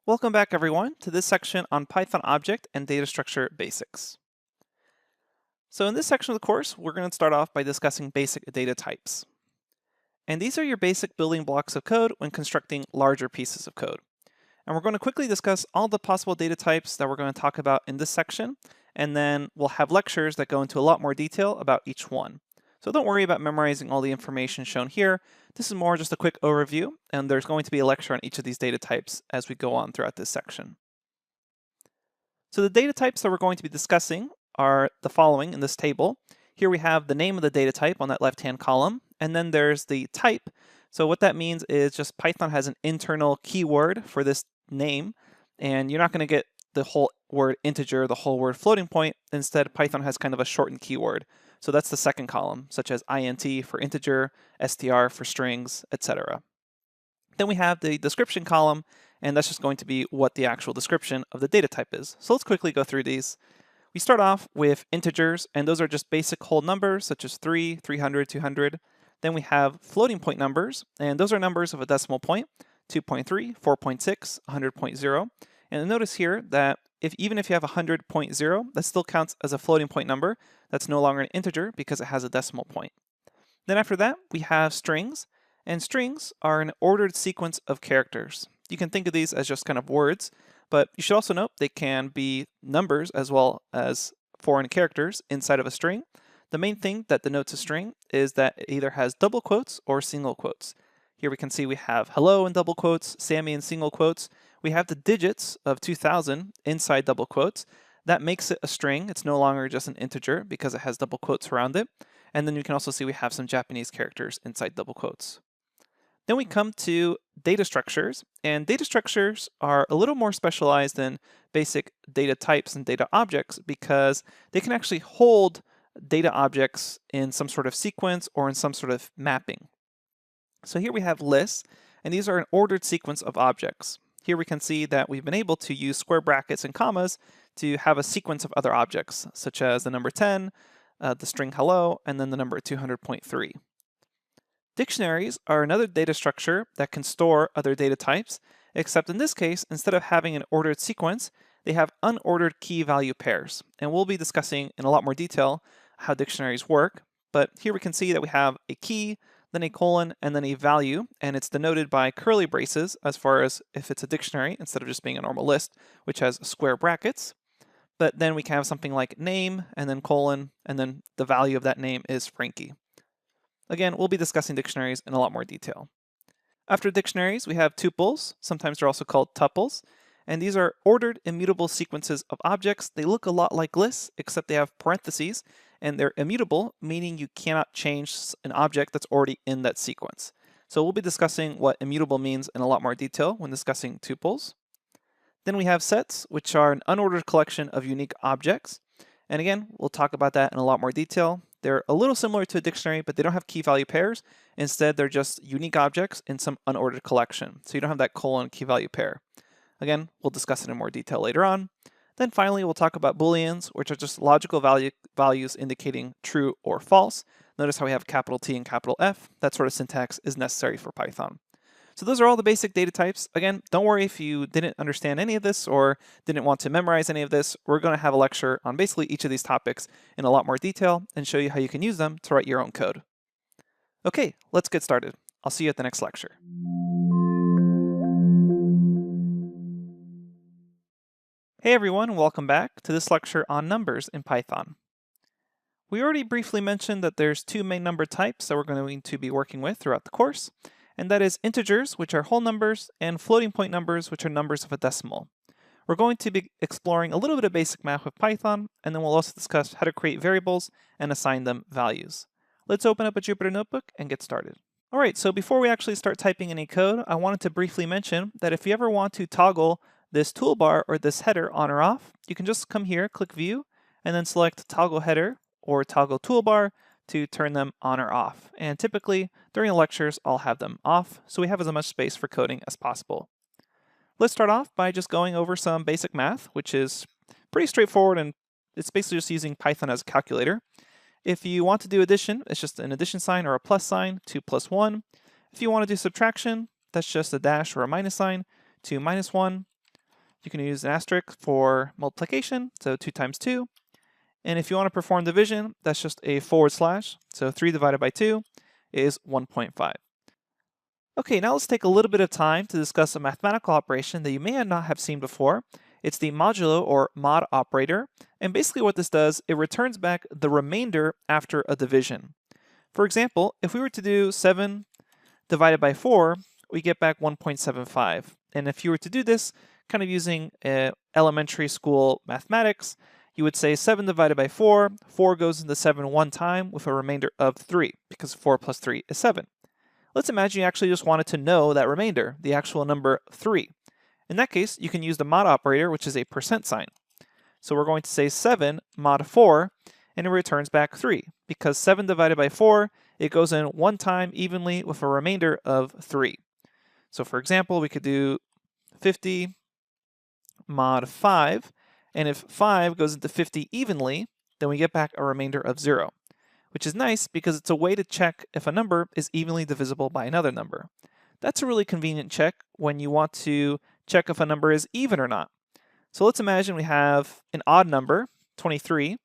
Welcome back everyone to this section on Python object and data structure basics. So in this section of the course, we're going to start off by discussing basic data types. And these are your basic building blocks of code when constructing larger pieces of code. And we're going to quickly discuss all the possible data types that we're going to talk about in this section, and then we'll have lectures that go into a lot more detail about each one. So don't worry about memorizing all the information shown here. This is more just a quick overview, and there's going to be a lecture on each of these data types as we go on throughout this section. So the data types that we're going to be discussing are the following in this table. Here we have the name of the data type on that left-hand column, and then there's the type. So what that means is just Python has an internal keyword for this name, and you're not going to get the whole word integer, the whole word floating point. Instead, Python has kind of a shortened keyword. So that's the second column, such as int for integer, str for strings, etc. Then we have the description column, and that's just going to be what the actual description of the data type is. So let's quickly go through these. We start off with integers, and those are just basic whole numbers, such as 3, 300, 200. Then we have floating point numbers, and those are numbers of a decimal point, 2.3, 4.6, 100.0. And notice here that even if you have 100.0, that still counts as a floating point number. That's no longer an integer because it has a decimal point. Then after that, we have strings, and strings are an ordered sequence of characters. You can think of these as just kind of words, but you should also note they can be numbers as well as foreign characters inside of a string. The main thing that denotes a string is that it either has double quotes or single quotes. Here we can see we have hello in double quotes, Sammy in single quotes. We have the digits of 2000 inside double quotes. That makes it a string. It's no longer just an integer because it has double quotes around it. And then you can also see we have some Japanese characters inside double quotes. Then we come to data structures, and data structures are a little more specialized than basic data types and data objects because they can actually hold data objects in some sort of sequence or in some sort of mapping. So here we have lists, and these are an ordered sequence of objects. Here we can see that we've been able to use square brackets and commas to have a sequence of other objects, such as the number 10, the string hello, and then the number 200.3. Dictionaries are another data structure that can store other data types, except in this case, instead of having an ordered sequence, they have unordered key value pairs. And we'll be discussing in a lot more detail how dictionaries work, but here we can see that we have a key, then a colon, and then a value, and it's denoted by curly braces as far as if it's a dictionary instead of just being a normal list, which has square brackets. But then we can have something like name, and then colon, and then the value of that name is Frankie. Again, we'll be discussing dictionaries in a lot more detail. After dictionaries, we have tuples. Sometimes they're also called tuples. And these are ordered immutable sequences of objects. They look a lot like lists, except they have parentheses, and they're immutable, meaning you cannot change an object that's already in that sequence. So we'll be discussing what immutable means in a lot more detail when discussing tuples. Then we have sets, which are an unordered collection of unique objects. And again, we'll talk about that in a lot more detail. They're a little similar to a dictionary, but they don't have key value pairs. Instead, they're just unique objects in some unordered collection. So you don't have that colon key value pair. Again, we'll discuss it in more detail later on. Then finally, we'll talk about booleans, which are just logical values indicating true or false. Notice how we have capital T and capital F. That sort of syntax is necessary for Python. So those are all the basic data types. Again, don't worry if you didn't understand any of this or didn't want to memorize any of this. We're going to have a lecture on basically each of these topics in a lot more detail and show you how you can use them to write your own code. Okay, let's get started. I'll see you at the next lecture. Hey everyone, welcome back to this lecture on numbers in Python. We already briefly mentioned that there's two main number types that we're going to be working with throughout the course, and that is integers, which are whole numbers, and floating point numbers, which are numbers of a decimal. We're going to be exploring a little bit of basic math with Python, and then we'll also discuss how to create variables and assign them values. Let's open up a Jupyter Notebook and get started. All right, so before we actually start typing any code, I wanted to briefly mention that if you ever want to toggle this toolbar or this header on or off, you can just come here, click View, and then select Toggle Header or Toggle Toolbar to turn them on or off. And typically, during the lectures, I'll have them off, so we have as much space for coding as possible. Let's start off by just going over some basic math, which is pretty straightforward, and it's basically just using Python as a calculator. If you want to do addition, it's just an addition sign or a plus sign, 2 plus 1. If you want to do subtraction, that's just a dash or a minus sign, 2 minus 1. you can use an asterisk for multiplication, so 2 times 2. And if you want to perform division, that's just a /, so 3 divided by 2 is 1.5. Okay, now let's take a little bit of time to discuss a mathematical operation that you may not have seen before. It's the modulo or mod operator, and basically what this does, it returns back the remainder after a division. For example, if we were to do 7 divided by 4, we get back 1.75. And if you were to do this kind of using elementary school mathematics, you would say 7 divided by 4, 4 goes into 7 one time with a remainder of 3, because 4 plus 3 is 7. Let's imagine you actually just wanted to know that remainder, the actual number 3. In that case, you can use the mod operator, which is a percent sign. So we're going to say 7 mod 4, and it returns back 3, because 7 divided by 4, it goes in one time evenly with a remainder of 3. So for example, we could do 50 mod 5, and if 5 goes into 50 evenly, then we get back a remainder of 0, which is nice because it's a way to check if a number is evenly divisible by another number. That's a really convenient check when you want to check if a number is even or not. So let's imagine we have an odd number, 23,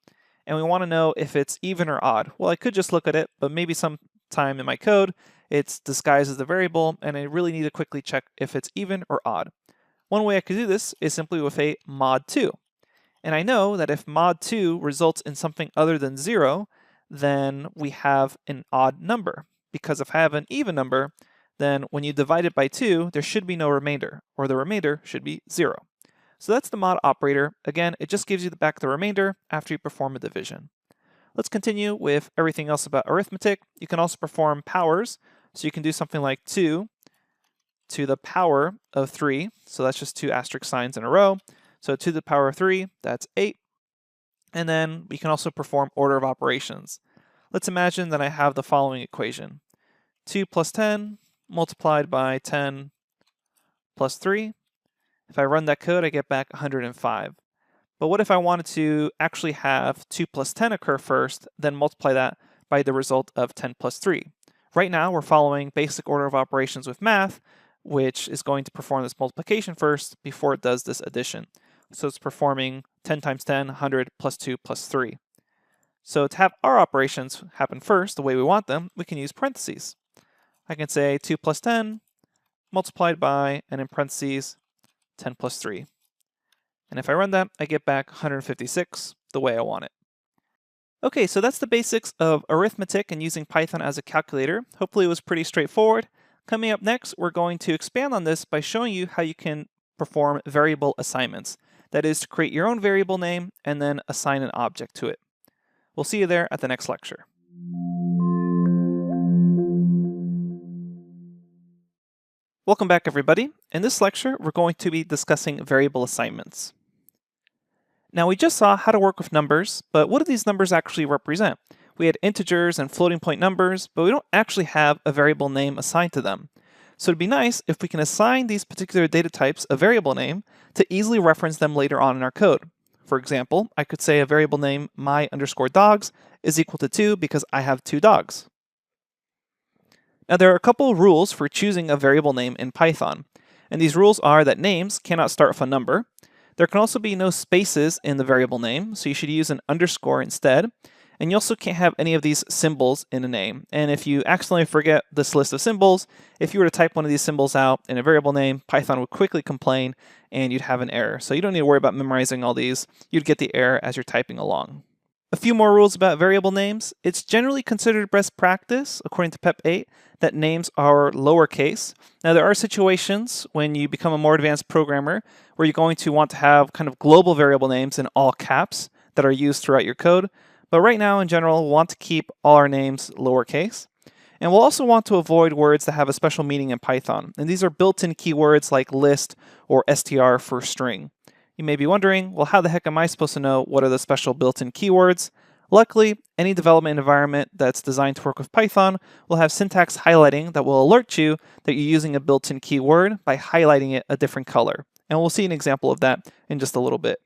and we want to know if it's even or odd. Well, I could just look at it, but maybe sometime in my code, it's disguised as a variable, and I really need to quickly check if it's even or odd. One way I could do this is simply with a mod 2. And I know that if mod 2 results in something other than 0, then we have an odd number. Because if I have an even number, then when you divide it by 2, there should be no remainder, or the remainder should be 0. So that's the mod operator. Again, it just gives you back the remainder after you perform a division. Let's continue with everything else about arithmetic. You can also perform powers. So you can do something like 2 to the power of 3. So that's just 2 asterisk signs in a row. So 2 to the power of 3, that's 8. And then we can also perform order of operations. Let's imagine that I have the following equation. 2 plus 10 multiplied by 10 plus 3. If I run that code, I get back 105. But what if I wanted to actually have 2 plus 10 occur first, then multiply that by the result of 10 plus 3? Right now, we're following basic order of operations with math, which is going to perform this multiplication first before it does this addition. So it's performing 10 times 10, 100, plus 2, plus 3. So to have our operations happen first, the way we want them, we can use parentheses. I can say 2 plus 10 multiplied by, and in parentheses, 10 plus 3. And if I run that, I get back 156 the way I want it. Okay, so that's the basics of arithmetic and using Python as a calculator. Hopefully it was pretty straightforward. Coming up next, we're going to expand on this by showing you how you can perform variable assignments. That is to create your own variable name and then assign an object to it. We'll see you there at the next lecture. Welcome back, everybody. In this lecture, we're going to be discussing variable assignments. Now, we just saw how to work with numbers, but what do these numbers actually represent? We had integers and floating point numbers, but we don't actually have a variable name assigned to them. So it'd be nice if we can assign these particular data types a variable name to easily reference them later on in our code. For example, I could say a variable name my_dogs is equal to 2 because I have 2 dogs. Now there are a couple of rules for choosing a variable name in Python, and these rules are that names cannot start with a number. There can also be no spaces in the variable name, so you should use an underscore instead. And you also can't have any of these symbols in a name. And if you accidentally forget this list of symbols, if you were to type one of these symbols out in a variable name, Python would quickly complain and you'd have an error. So you don't need to worry about memorizing all these. You'd get the error as you're typing along. A few more rules about variable names. It's generally considered best practice, according to PEP 8, that names are lowercase. Now there are situations when you become a more advanced programmer where you're going to want to have kind of global variable names in all caps that are used throughout your code. But right now, in general, we'll want to keep all our names lowercase. And we'll also want to avoid words that have a special meaning in Python. And these are built-in keywords like list or str for string. You may be wondering, well, how the heck am I supposed to know what are the special built-in keywords? Luckily, any development environment that's designed to work with Python will have syntax highlighting that will alert you that you're using a built-in keyword by highlighting it a different color. And we'll see an example of that in just a little bit.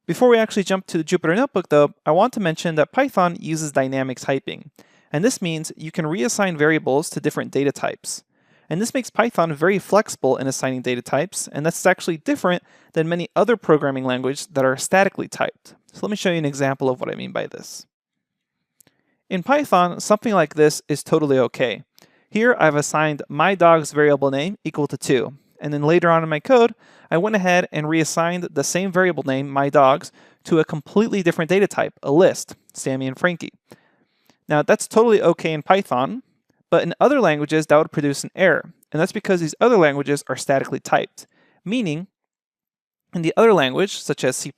Before we actually jump to the Jupyter Notebook though, I want to mention that Python uses dynamic typing. And this means you can reassign variables to different data types. And this makes Python very flexible in assigning data types, and that's actually different than many other programming languages that are statically typed. So let me show you an example of what I mean by this. In Python, something like this is totally okay. Here I've assigned my dog's variable name equal to 2, and then later on in my code, I went ahead and reassigned the same variable name, my dog's, to a completely different data type, a list, Sammy and Frankie. Now that's totally okay in Python, but in other languages that would produce an error, and that's because these other languages are statically typed, meaning in the other language, such as C++,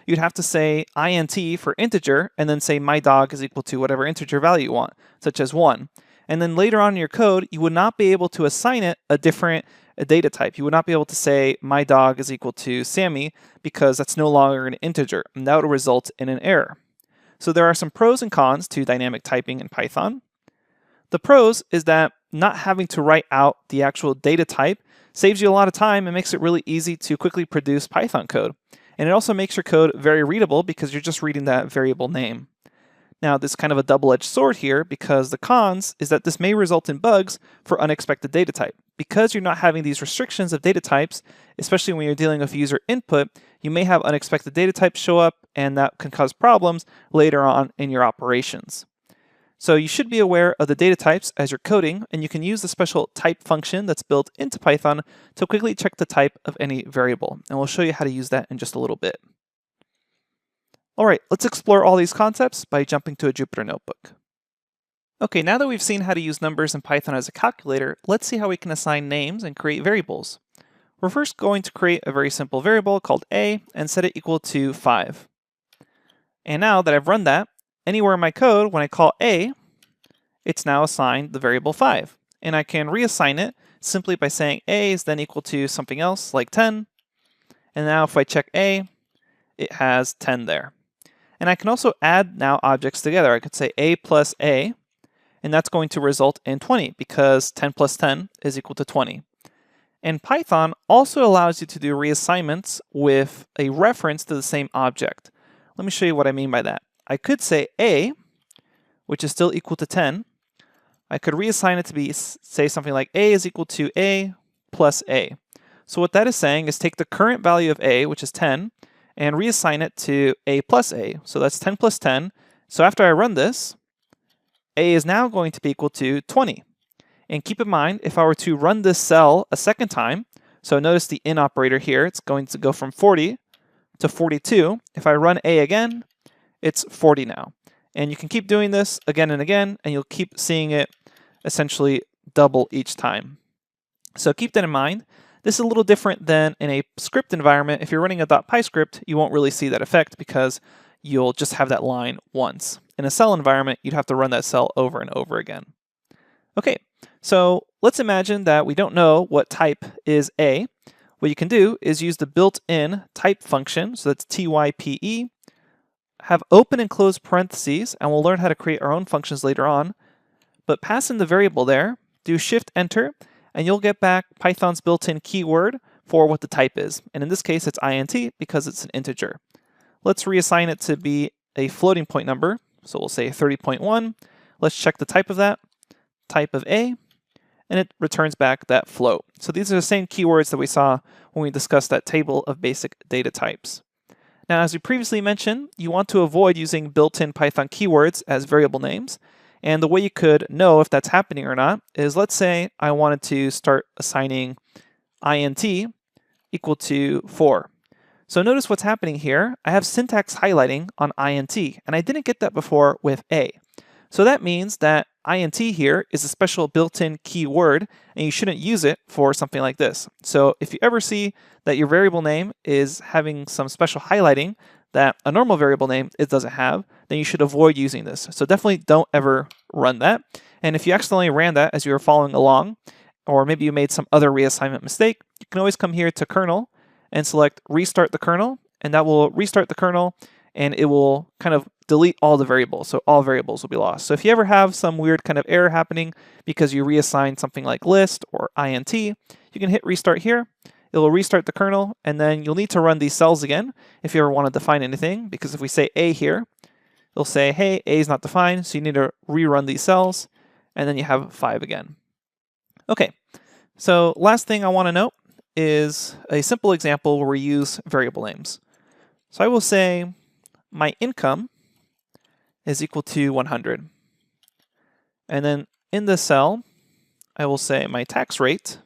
you'd have to say int for integer and then say my dog is equal to whatever integer value you want, such as 1. And then later on in your code, you would not be able to assign it a different data type. You would not be able to say my dog is equal to Sammy because that's no longer an integer, and that would result in an error. So there are some pros and cons to dynamic typing in Python. The pros is that not having to write out the actual data type saves you a lot of time and makes it really easy to quickly produce Python code. And it also makes your code very readable because you're just reading that variable name. Now, this is kind of a double-edged sword here because the cons is that this may result in bugs for unexpected data type. Because you're not having these restrictions of data types, especially when you're dealing with user input, you may have unexpected data types show up, and that can cause problems later on in your operations. So you should be aware of the data types as you're coding, and you can use the special type function that's built into Python to quickly check the type of any variable. And we'll show you how to use that in just a little bit. All right, let's explore all these concepts by jumping to a Jupyter Notebook. Okay, now that we've seen how to use numbers in Python as a calculator, let's see how we can assign names and create variables. We're first going to create a very simple variable called a and set it equal to 5. And now that I've run that, anywhere in my code, when I call a, it's now assigned the variable 5. And I can reassign it simply by saying a is then equal to something else like 10. And now if I check a, it has 10 there. And I can also add now objects together. I could say a plus a, and that's going to result in 20 because 10 plus 10 is equal to 20. And Python also allows you to do reassignments with a reference to the same object. Let me show you what I mean by that. I could say a, which is still equal to 10. I could reassign it to be, say something like a is equal to a plus a. So what that is saying is take the current value of a, which is 10, and reassign it to a plus a. So that's 10 plus 10. So after I run this, a is now going to be equal to 20. And keep in mind, if I were to run this cell a second time, so notice the in operator here, it's going to go from 40 to 42. If I run a again, it's 40 now. And you can keep doing this again and again, and you'll keep seeing it essentially double each time. So keep that in mind. This is a little different than in a script environment. If you're running a .py script, you won't really see that effect because you'll just have that line once. In a cell environment, you'd have to run that cell over and over again. Okay, so let's imagine that we don't know what type is a. What you can do is use the built-in type function, so that's type, have open and close parentheses, and we'll learn how to create our own functions later on. But pass in the variable there, do Shift-Enter, and you'll get back Python's built-in keyword for what the type is. And in this case, it's int because it's an integer. Let's reassign it to be a floating point number. So we'll say 30.1. Let's check the type of that, type of a, and it returns back that float. So these are the same keywords that we saw when we discussed that table of basic data types. Now, as we previously mentioned, you want to avoid using built-in Python keywords as variable names. And the way you could know if that's happening or not is, let's say I wanted to start assigning int equal to 4. So notice what's happening here. I have syntax highlighting on int, and I didn't get that before with a. So that means that int here is a special built-in keyword, and you shouldn't use it for something like this. So if you ever see that your variable name is having some special highlighting that a normal variable name it doesn't have, then you should avoid using this. So definitely don't ever run that. And if you accidentally ran that as you were following along, or maybe you made some other reassignment mistake, you can always come here to kernel and select restart the kernel, and that will restart the kernel, and it will kind of delete all the variables. So all variables will be lost. So if you ever have some weird kind of error happening because you reassigned something like list or int, you can hit restart here. It will restart the kernel, and then you'll need to run these cells again if you ever want to define anything, because if we say a here, it'll say, hey, a is not defined, so you need to rerun these cells, and then you have 5 again. Okay, so last thing I want to note is a simple example where we use variable names. So I will say my income is equal to 100. And then in this cell, I will say my tax rate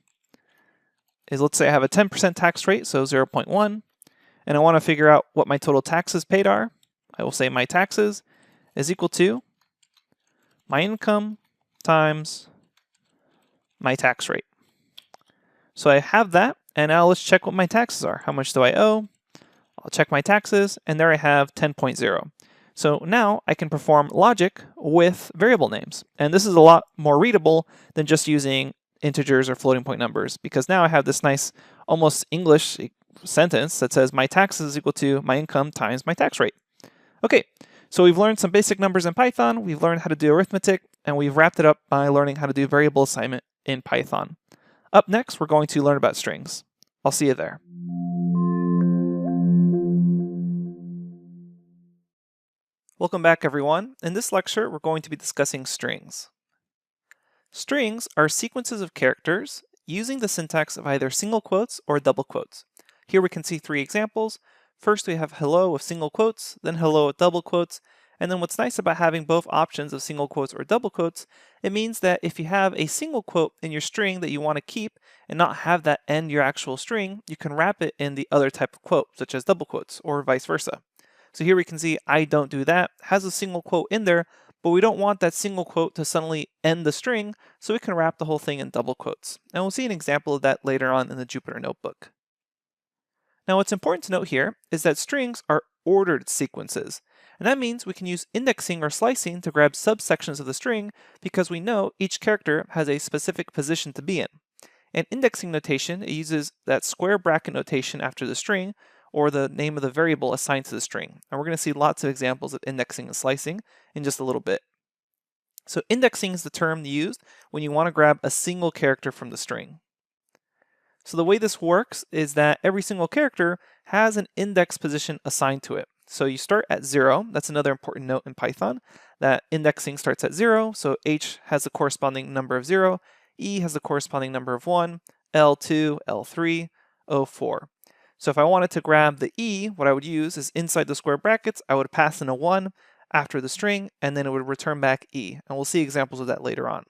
is, let's say I have a 10% tax rate, so 0.1, and I want to figure out what my total taxes paid are. I will say my taxes is equal to my income times my tax rate. So I have that, and now let's check what my taxes are. How much do I owe? I'll check my taxes, and there I have 10.0. So now I can perform logic with variable names. And this is a lot more readable than just using integers or floating point numbers, because now I have this nice, almost English sentence that says my taxes is equal to my income times my tax rate. Okay, so we've learned some basic numbers in Python, we've learned how to do arithmetic, and we've wrapped it up by learning how to do variable assignment in Python. Up next, we're going to learn about strings. I'll see you there. Welcome back, everyone. In this lecture, we're going to be discussing strings. Strings are sequences of characters using the syntax of either single quotes or double quotes. Here we can see 3 examples. First, we have hello with single quotes, then hello with double quotes, and then what's nice about having both options of single quotes or double quotes, it means that if you have a single quote in your string that you want to keep and not have that end your actual string, you can wrap it in the other type of quote, such as double quotes or vice versa. So here we can see I don't do that, has a single quote in there, but we don't want that single quote to suddenly end the string, so we can wrap the whole thing in double quotes. And we'll see an example of that later on in the Jupyter Notebook. Now what's important to note here is that strings are ordered sequences, and that means we can use indexing or slicing to grab subsections of the string because we know each character has a specific position to be in. And indexing notation, it uses that square bracket notation after the string, or the name of the variable assigned to the string. And we're going to see lots of examples of indexing and slicing in just a little bit. So indexing is the term used when you want to grab a single character from the string. So the way this works is that every single character has an index position assigned to it. So you start at 0. That's another important note in Python, that indexing starts at 0. So H has the corresponding number of 0, E has the corresponding number of 1, L2, L3, O4. So if I wanted to grab the E, what I would use is inside the square brackets, I would pass in a 1 after the string, and then it would return back E. And we'll see examples of that later on.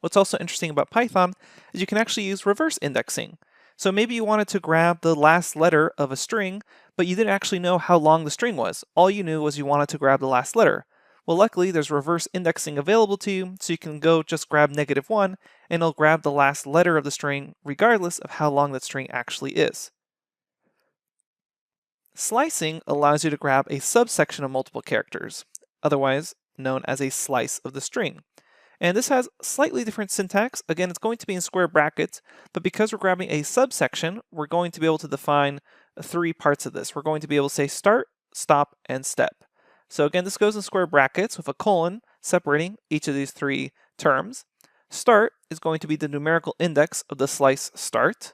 What's also interesting about Python is you can actually use reverse indexing. So maybe you wanted to grab the last letter of a string, but you didn't actually know how long the string was. All you knew was you wanted to grab the last letter. Well, luckily there's reverse indexing available to you, so you can go just grab -1, and it'll grab the last letter of the string regardless of how long that string actually is. Slicing allows you to grab a subsection of multiple characters, otherwise known as a slice of the string. And this has slightly different syntax. Again, it's going to be in square brackets, but because we're grabbing a subsection, we're going to be able to define 3 parts of this. We're going to be able to say start, stop, and step. So again, this goes in square brackets with a colon separating each of these 3 terms. Start is going to be the numerical index of the slice start.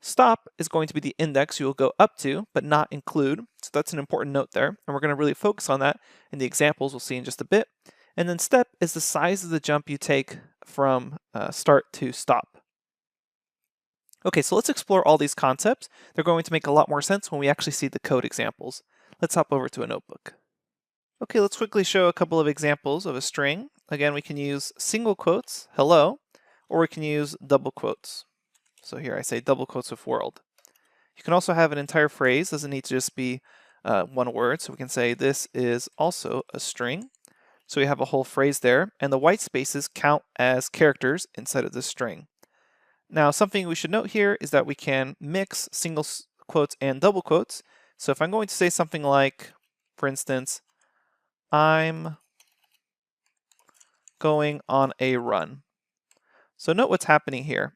Stop is going to be the index you will go up to, but not include. So that's an important note there, and we're going to really focus on that in the examples we'll see in just a bit. And then step is the size of the jump you take from start to stop. Okay, so let's explore all these concepts. They're going to make a lot more sense when we actually see the code examples. Let's hop over to a notebook. Okay, let's quickly show a couple of examples of a string. Again, we can use single quotes, hello, or we can use double quotes. So here I say double quotes with world. You can also have an entire phrase, doesn't need to just be one word. So we can say this is also a string. So we have a whole phrase there, and the white spaces count as characters inside of this string. Now, something we should note here is that we can mix single quotes and double quotes. So if I'm going to say something like, for instance, I'm going on a run. So note what's happening here.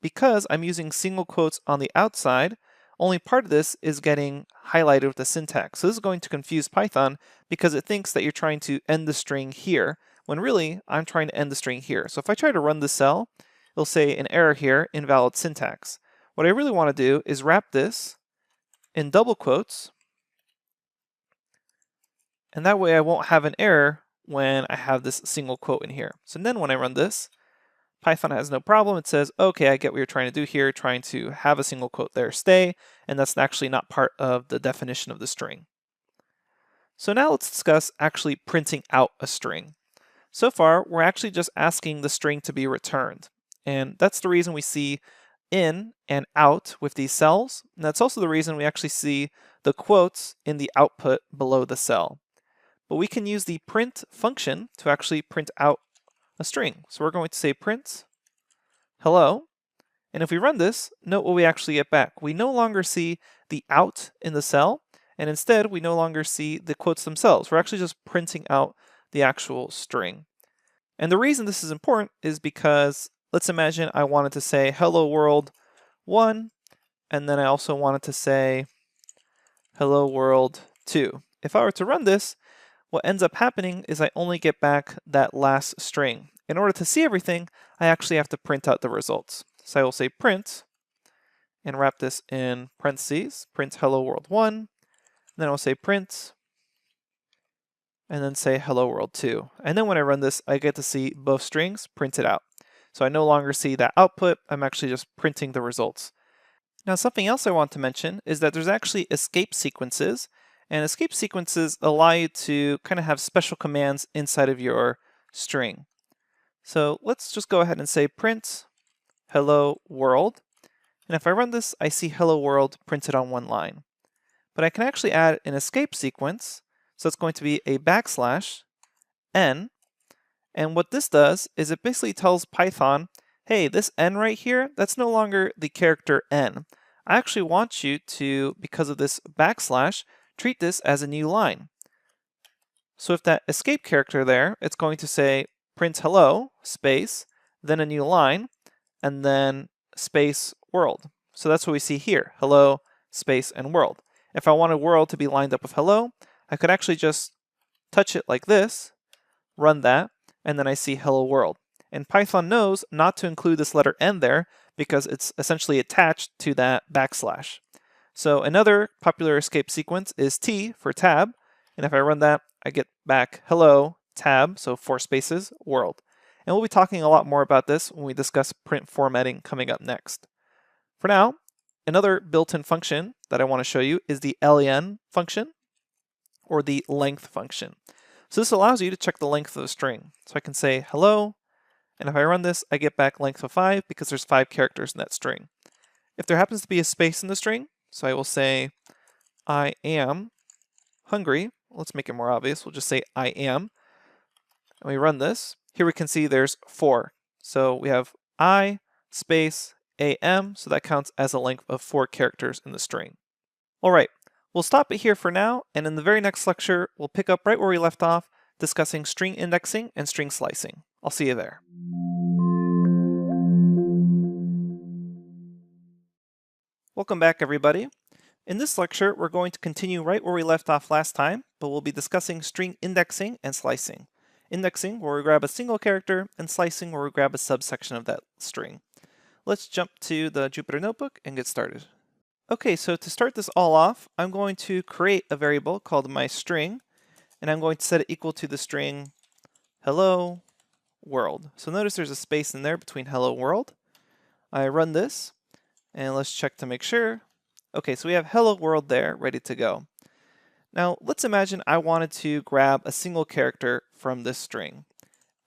Because I'm using single quotes on the outside, only part of this is getting highlighted with the syntax. So this is going to confuse Python because it thinks that you're trying to end the string here, when really I'm trying to end the string here. So if I try to run the cell, it'll say an error here, invalid syntax. What I really want to do is wrap this in double quotes, and that way I won't have an error when I have this single quote in here. So then when I run this, Python has no problem. It says, okay, I get what you're trying to do here, trying to have a single quote there stay, and that's actually not part of the definition of the string. So now let's discuss actually printing out a string. So far, we're actually just asking the string to be returned. And that's the reason we see in and out with these cells. And that's also the reason we actually see the quotes in the output below the cell. But we can use the print function to actually print out a string. So we're going to say print hello. And if we run this, note what we actually get back. We no longer see the out in the cell, and instead we no longer see the quotes themselves. We're actually just printing out the actual string. And the reason this is important is because let's imagine I wanted to say hello world 1, and then I also wanted to say hello world 2. If I were to run this, what ends up happening is I only get back that last string. In order to see everything, I actually have to print out the results. So I will say print, and wrap this in parentheses, print hello world 1, then I'll say print, and then say hello world 2. And then when I run this, I get to see both strings printed out. So I no longer see that output, I'm actually just printing the results. Now something else I want to mention is that there's actually escape sequences, and escape sequences allow you to kind of have special commands inside of your string. So let's just go ahead and say print hello world, and if I run this, I see hello world printed on one line. But I can actually add an escape sequence, so it's going to be a \n, and what this does is it basically tells Python, hey, this n right here, that's no longer the character n. I actually want you to, because of this backslash, treat this as a new line. So if that escape character there, it's going to say print hello, space, then a new line, and then space world. So that's what we see here, hello, space, and world. If I wanted world to be lined up with hello, I could actually just touch it like this, run that, and then I see hello world. And Python knows not to include this letter n there because it's essentially attached to that backslash. So another popular escape sequence is T for tab, and if I run that, I get back hello, tab, so 4 spaces, world. And we'll be talking a lot more about this when we discuss print formatting coming up next. For now, another built-in function that I want to show you is the len function, or the length function. So this allows you to check the length of the string. So I can say hello, and if I run this, I get back length of 5 because there's 5 characters in that string. If there happens to be a space in the string, so I will say I am hungry. Let's make it more obvious. We'll just say I am. And we run this. Here we can see there's 4. So we have I space am, so that counts as a length of 4 characters in the string. All right, we'll stop it here for now, and in the very next lecture, we'll pick up right where we left off, discussing string indexing and string slicing. I'll see you there. Welcome back, everybody. In this lecture, we're going to continue right where we left off last time, but we'll be discussing string indexing and slicing. Indexing, where we grab a single character, and slicing, where we grab a subsection of that string. Let's jump to the Jupyter Notebook and get started. Okay, so to start this all off, I'm going to create a variable called myString, and I'm going to set it equal to the string hello world. So notice there's a space in there between hello world. I run this, and let's check to make sure. Okay, so we have hello world there, ready to go. Now, let's imagine I wanted to grab a single character from this string.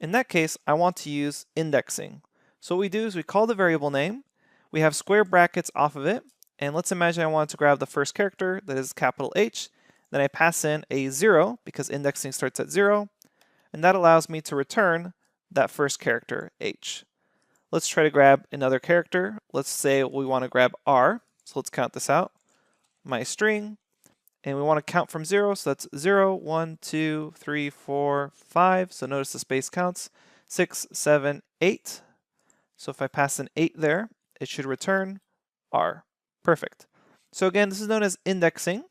In that case, I want to use indexing. So what we do is we call the variable name, we have square brackets off of it, and let's imagine I wanted to grab the first character, that is capital H, then I pass in a 0, because indexing starts at 0, and that allows me to return that first character, H. Let's try to grab another character. Let's say we want to grab R, so let's count this out. myString, and we want to count from 0, so that's 0, 1, 2, 3, 4, 5. So notice the space counts. 6, 7, 8. So if I pass an 8 there, it should return R. Perfect. So again, this is known as indexing.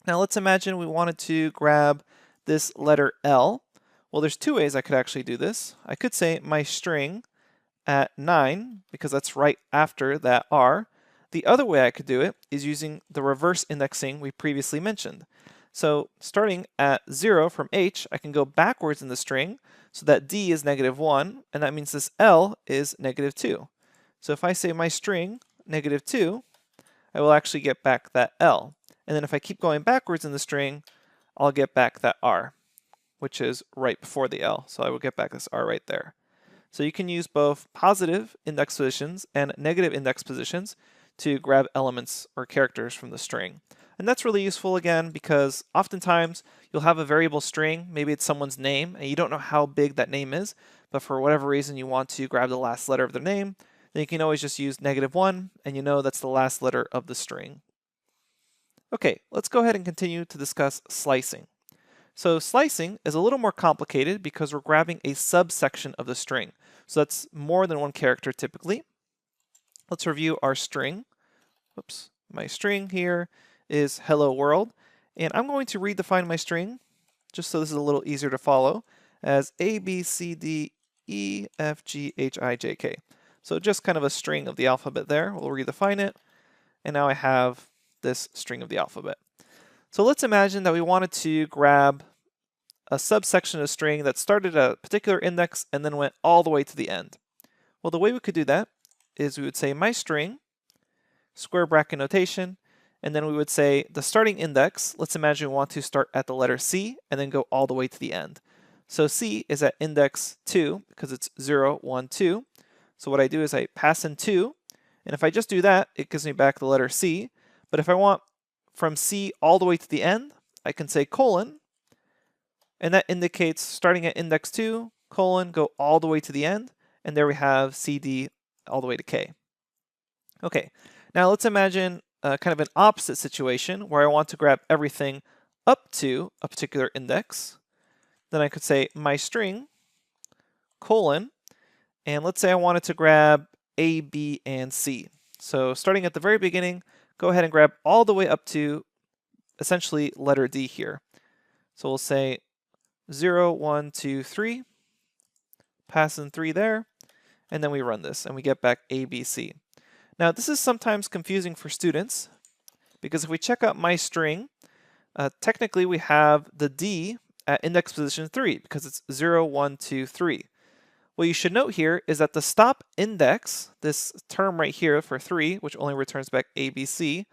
Now let's imagine we wanted to grab this letter L. Well, there's 2 ways I could actually do this. I could say myString at 9, because that's right after that R. The other way I could do it is using the reverse indexing we previously mentioned. So starting at 0 from h, I can go backwards in the string, so that d is -1, and that means this L is -2. So if I say my string -2, I will actually get back that L. And then if I keep going backwards in the string, I'll get back that R, which is right before the L. So I will get back this R right there. So you can use both positive index positions and negative index positions to grab elements or characters from the string. And that's really useful again because oftentimes you'll have a variable string, maybe it's someone's name, and you don't know how big that name is, but for whatever reason you want to grab the last letter of their name, then you can always just use -1, and you know that's the last letter of the string. Okay, let's go ahead and continue to discuss slicing. So slicing is a little more complicated because we're grabbing a subsection of the string. So that's more than one character typically. Let's review our string. Oops, my string here is hello world. And I'm going to redefine my string, just so this is a little easier to follow, as A, B, C, D, E, F, G, H, I, J, K. So just kind of a string of the alphabet there. We'll redefine it. And now I have this string of the alphabet. So let's imagine that we wanted to grab a subsection of a string that started at a particular index and then went all the way to the end. Well, the way we could do that is we would say my string, square bracket notation, and then we would say the starting index, let's imagine we want to start at the letter C and then go all the way to the end. So C is at index 2 because it's 0, 1, 2. So what I do is I pass in 2, and if I just do that, it gives me back the letter C. But if I want from C all the way to the end, I can say colon, and that indicates starting at index 2, colon, go all the way to the end, and there we have CD all the way to K. Okay, now let's imagine kind of an opposite situation where I want to grab everything up to a particular index. Then I could say my string, colon, and let's say I wanted to grab A, B, and C. So starting at the very beginning, go ahead and grab all the way up to essentially letter D here. So we'll say 0, 1, 2, 3, pass in 3 there, and then we run this and we get back A, B, C. Now this is sometimes confusing for students because if we check out my string, technically we have the D at index position 3 because it's 0, 1, 2, 3. What you should note here is that the stop index, this term right here for 3, which only returns back A, B, C,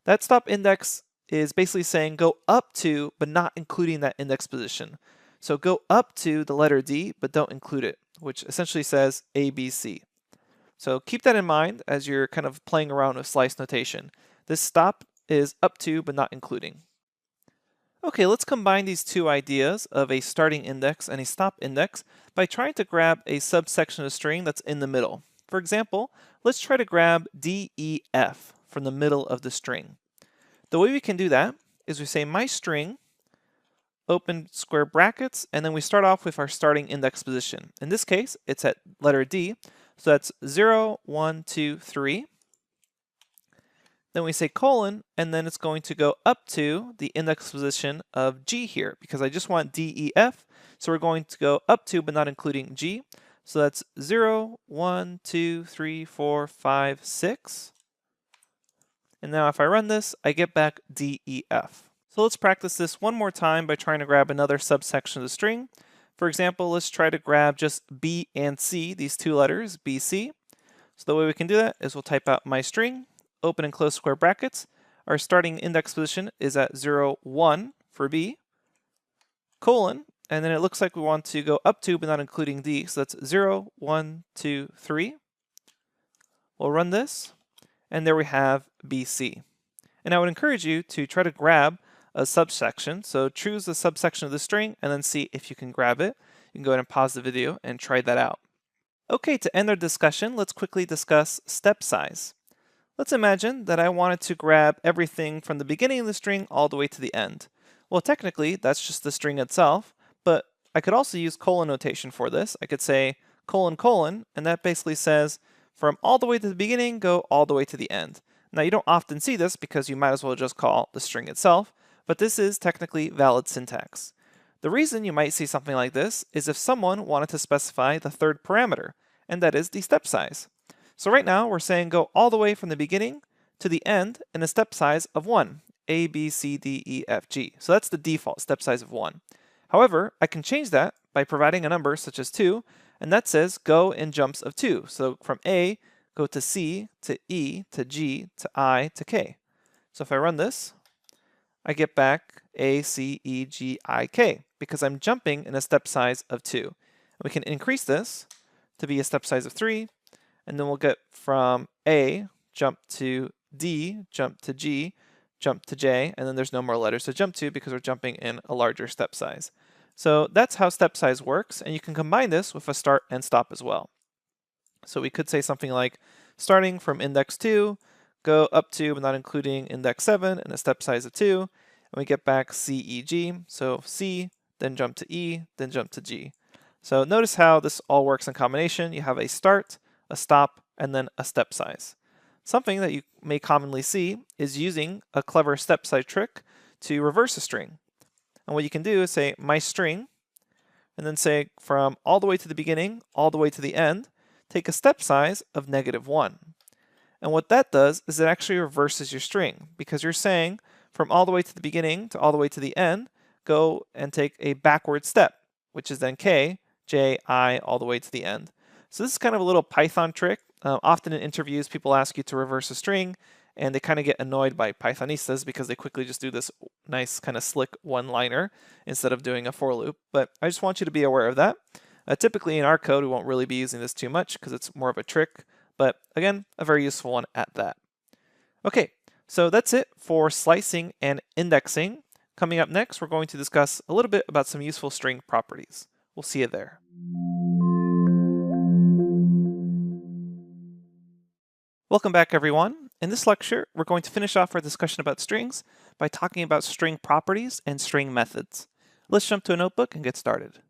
that stop index is basically saying go up to, but not including that index position. So go up to the letter D, but don't include it, which essentially says A, B, C. So keep that in mind as you're kind of playing around with slice notation. This stop is up to, but not including. Okay, let's combine these two ideas of a starting index and a stop index by trying to grab a subsection of a string that's in the middle. For example, let's try to grab D, E, F from the middle of the string. The way we can do that is we say my string, open square brackets, and then we start off with our starting index position. In this case, it's at letter D, so that's 0, 1, 2, 3. Then we say colon, and then it's going to go up to the index position of G here, because I just want D, E, F, so we're going to go up to, but not including G. So that's 0, 1, 2, 3, 4, 5, 6. And now if I run this, I get back D, E, F. So let's practice this one more time by trying to grab another subsection of the string. For example, let's try to grab just B and C, these two letters, B, C. So the way we can do that is we'll type out my string, open and close square brackets. Our starting index position is at 0, 1 for B, colon, and then it looks like we want to go up to, but not including D, so that's 0, 1, 2, 3. We'll run this, and there we have BC. And I would encourage you to try to grab a subsection. So choose the subsection of the string and then see if you can grab it. You can go ahead and pause the video and try that out. Okay, to end our discussion, let's quickly discuss step size. Let's imagine that I wanted to grab everything from the beginning of the string all the way to the end. Well, technically, that's just the string itself, but I could also use colon notation for this. I could say colon colon, and that basically says from all the way to the beginning, go all the way to the end. Now, you don't often see this because you might as well just call the string itself, but this is technically valid syntax. The reason you might see something like this is if someone wanted to specify the third parameter, and that is the step size. So right now we're saying go all the way from the beginning to the end in a step size of 1. A, B, C, D, E, F, G. So that's the default step size of 1. However, I can change that by providing a number such as 2, and that says go in jumps of 2. So from A, go to C, to E, to G, to I, to K. So if I run this, I get back A, C, E, G, I, K, because I'm jumping in a step size of 2. And we can increase this to be a step size of 3, and then we'll get from A, jump to D, jump to G, jump to J, and then there's no more letters to jump to because we're jumping in a larger step size. So that's how step size works, and you can combine this with a start and stop as well. So we could say something like starting from index 2, go up to but not including index 7 and a step size of 2, and we get back C, E, G. So C, then jump to E, then jump to G. So notice how this all works in combination. You have a start, a stop, and then a step size. Something that you may commonly see is using a clever step size trick to reverse a string. And what you can do is say my string, and then say from all the way to the beginning, all the way to the end, take a step size of -1. And what that does is it actually reverses your string, because you're saying from all the way to the beginning to all the way to the end, go and take a backward step, which is then K, J, I, all the way to the end. So this is kind of a little Python trick. Often in interviews, people ask you to reverse a string, and they kind of get annoyed by Pythonistas because they quickly just do this nice kind of slick one-liner instead of doing a for loop. But I just want you to be aware of that. Typically in our code, we won't really be using this too much because it's more of a trick, but again, a very useful one at that. Okay, so that's it for slicing and indexing. Coming up next, we're going to discuss a little bit about some useful string properties. We'll see you there. Welcome back, everyone. In this lecture, we're going to finish off our discussion about strings by talking about string properties and string methods. Let's jump to a notebook and get started.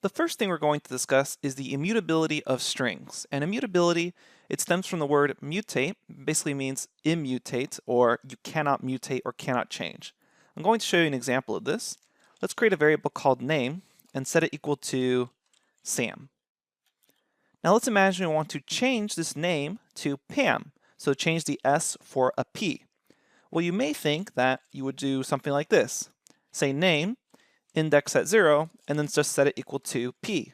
The first thing we're going to discuss is the immutability of strings. And immutability, it stems from the word mutate, basically means immutate, or you cannot mutate or cannot change. I'm going to show you an example of this. Let's create a variable called name and set it equal to Sam. Now let's imagine we want to change this name to Pam, so change the S for a P. Well, you may think that you would do something like this. Say name, index at 0, and then just set it equal to P.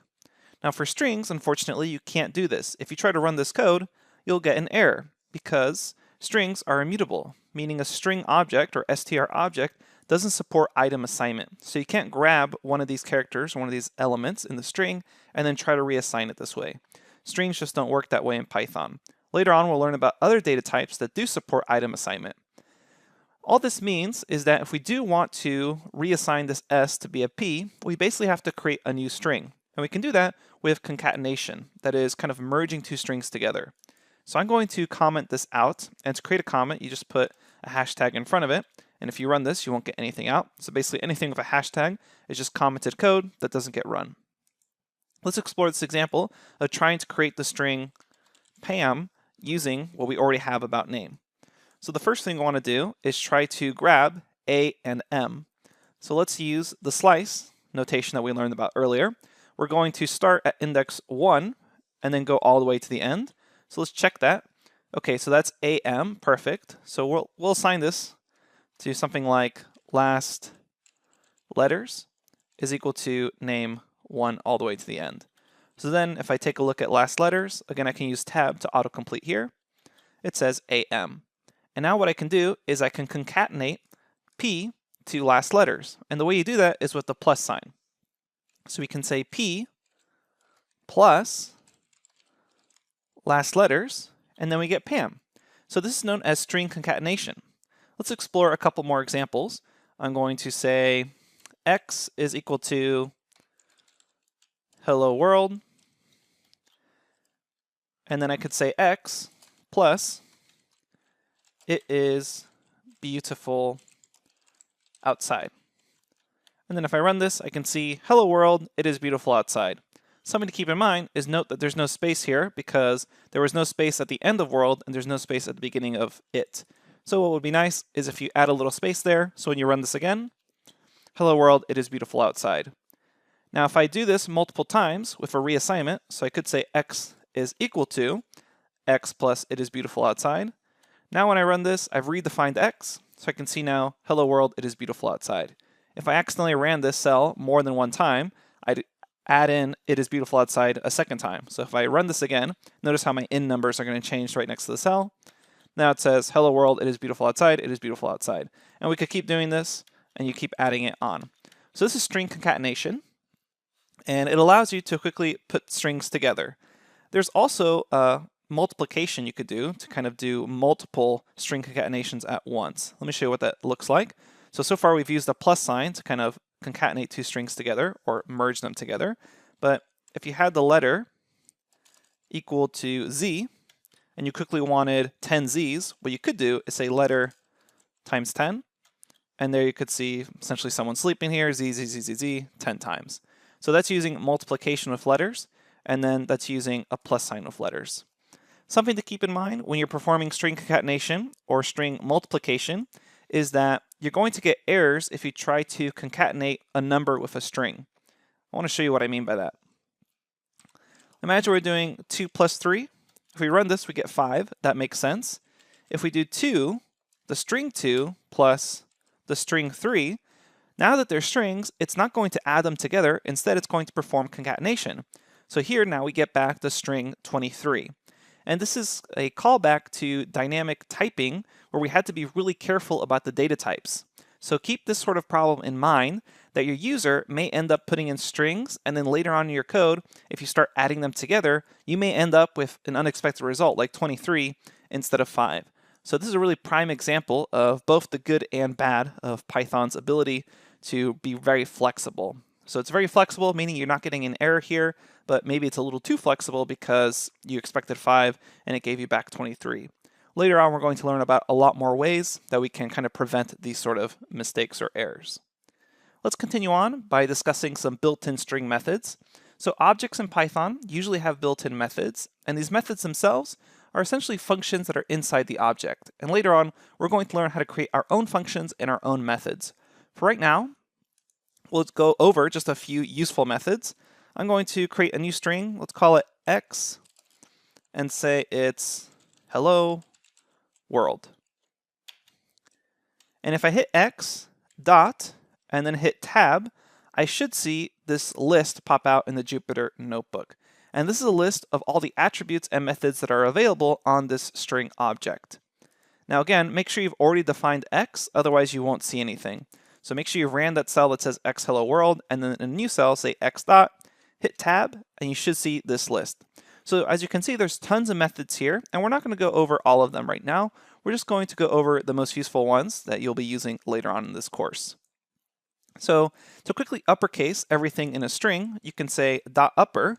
Now for strings, unfortunately, you can't do this. If you try to run this code, you'll get an error because strings are immutable, meaning a string object or str object doesn't support item assignment. So you can't grab one of these characters, one of these elements in the string, and then try to reassign it this way. Strings just don't work that way in Python. Later on, we'll learn about other data types that do support item assignment. All this means is that if we do want to reassign this S to be a P, we basically have to create a new string. And we can do that with concatenation, that is kind of merging two strings together. So I'm going to comment this out, and to create a comment, you just put a hashtag in front of it. And if you run this, you won't get anything out. So basically anything with a hashtag is just commented code that doesn't get run. Let's explore this example of trying to create the string Pam using what we already have about name. So the first thing I want to do is try to grab A and M. So let's use the slice notation that we learned about earlier. We're going to start at index 1 and then go all the way to the end. So let's check that. Okay, so that's AM, perfect. So we'll assign this to something like last letters is equal to name 1 all the way to the end. So then if I take a look at last letters, again I can use tab to autocomplete here. It says AM. And now what I can do is I can concatenate P to last letters. And the way you do that is with the plus sign. So we can say P plus last letters, and then we get Pam. So this is known as string concatenation. Let's explore a couple more examples. I'm going to say X is equal to hello world, and then I could say X plus it is beautiful outside. And then if I run this, I can see hello world, it is beautiful outside. Something to keep in mind is note that there's no space here because there was no space at the end of world and there's no space at the beginning of it. So what would be nice is if you add a little space there, so when you run this again, hello world, it is beautiful outside. Now if I do this multiple times with a reassignment, so I could say X is equal to X plus it is beautiful outside. Now when I run this, I've redefined X, So I can see now, hello world, it is beautiful outside. If I accidentally ran this cell more than one time, I'd add in it is beautiful outside a second time. So if I run this again, notice how my in numbers are going to change right next to the cell. Now it says, hello world, it is beautiful outside, it is beautiful outside. And we could keep doing this, and you keep adding it on. So this is string concatenation, and it allows you to quickly put strings together. There's also multiplication you could do to kind of do multiple string concatenations at once. Let me show you what that looks like. So far we've used a plus sign to kind of concatenate two strings together or merge them together. But if you had the letter equal to z, and you quickly wanted 10 z's, what you could do is say letter times 10, and there you could see essentially someone sleeping here, z, z, z, z, z, 10 times. So that's using multiplication with letters, and then that's using a plus sign with letters. Something to keep in mind when you're performing string concatenation or string multiplication is that you're going to get errors if you try to concatenate a number with a string. I want to show you what I mean by that. Imagine we're doing 2 plus 3. If we run this, we get 5. That makes sense. If we do 2, the string 2 plus the string 3, now that they're strings, it's not going to add them together. Instead, it's going to perform concatenation. So here now we get back the string 23. And this is a callback to dynamic typing where we had to be really careful about the data types. So keep this sort of problem in mind that your user may end up putting in strings, and then later on in your code, if you start adding them together, you may end up with an unexpected result like 23 instead of 5. So this is a really prime example of both the good and bad of Python's ability to be very flexible. So it's very flexible, meaning you're not getting an error here, but maybe it's a little too flexible because you expected 5 and it gave you back 23. Later on, we're going to learn about a lot more ways that we can kind of prevent these sort of mistakes or errors. Let's continue on by discussing some built-in string methods. So objects in Python usually have built-in methods, and these methods themselves are essentially functions that are inside the object. And later on, we're going to learn how to create our own functions and our own methods. For right now, let's go over just a few useful methods. I'm going to create a new string. Let's call it x and say it's hello world. And if I hit x dot and then hit tab, I should see this list pop out in the Jupyter notebook. And this is a list of all the attributes and methods that are available on this string object. Now again, make sure you've already defined x, otherwise you won't see anything. So make sure you ran that cell that says x hello world, and then in a new cell say x dot, hit tab, and you should see this list. So as you can see, there's tons of methods here, and we're not going to go over all of them right now. We're just going to go over the most useful ones that you'll be using later on in this course. So to quickly uppercase everything in a string, you can say dot upper,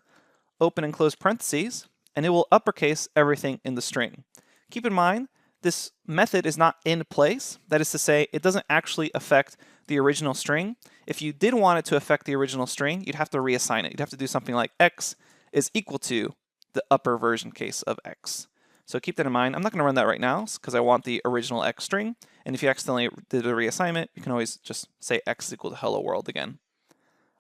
open and close parentheses, and it will uppercase everything in the string. Keep in mind, this method is not in place. That is to say, it doesn't actually affect the original string. If you did want it to affect the original string, you'd have to reassign it. You'd have to do something like x is equal to the upper version case of x. So keep that in mind. I'm not going to run that right now because I want the original x string. And if you accidentally did a reassignment, you can always just say x is equal to hello world again.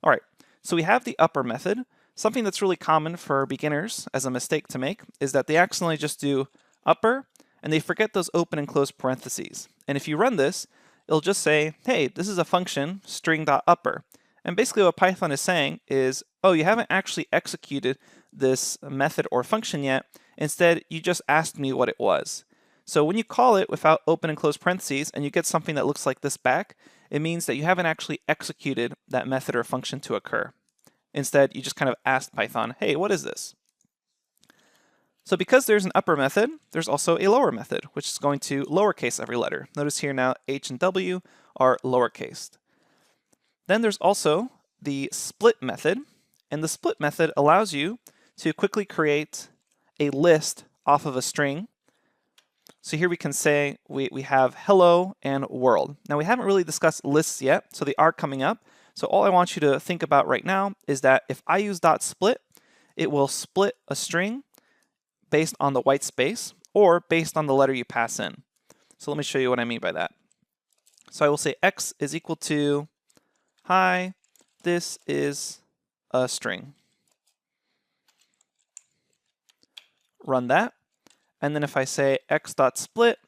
All right, so we have the upper method. Something that's really common for beginners as a mistake to make is that they accidentally just do upper and they forget those open and close parentheses. And if you run this, it'll just say, hey, this is a function string.upper. And basically what Python is saying is, oh, you haven't actually executed this method or function yet. Instead, you just asked me what it was. So when you call it without open and close parentheses and you get something that looks like this back, it means that you haven't actually executed that method or function to occur. Instead, you just kind of asked Python, hey, what is this? So because there's an upper method, there's also a lower method, which is going to lowercase every letter. Notice here now H and W are lowercased. Then there's also the split method, and the split method allows you to quickly create a list off of a string. So here we can say we have hello and world. Now we haven't really discussed lists yet, so they are coming up. So all I want you to think about right now is that if I use .split, it will split a string based on the white space or based on the letter you pass in. So let me show you what I mean by that. So I will say x is equal to, hi, this is a string. Run that. And then if I say x.split,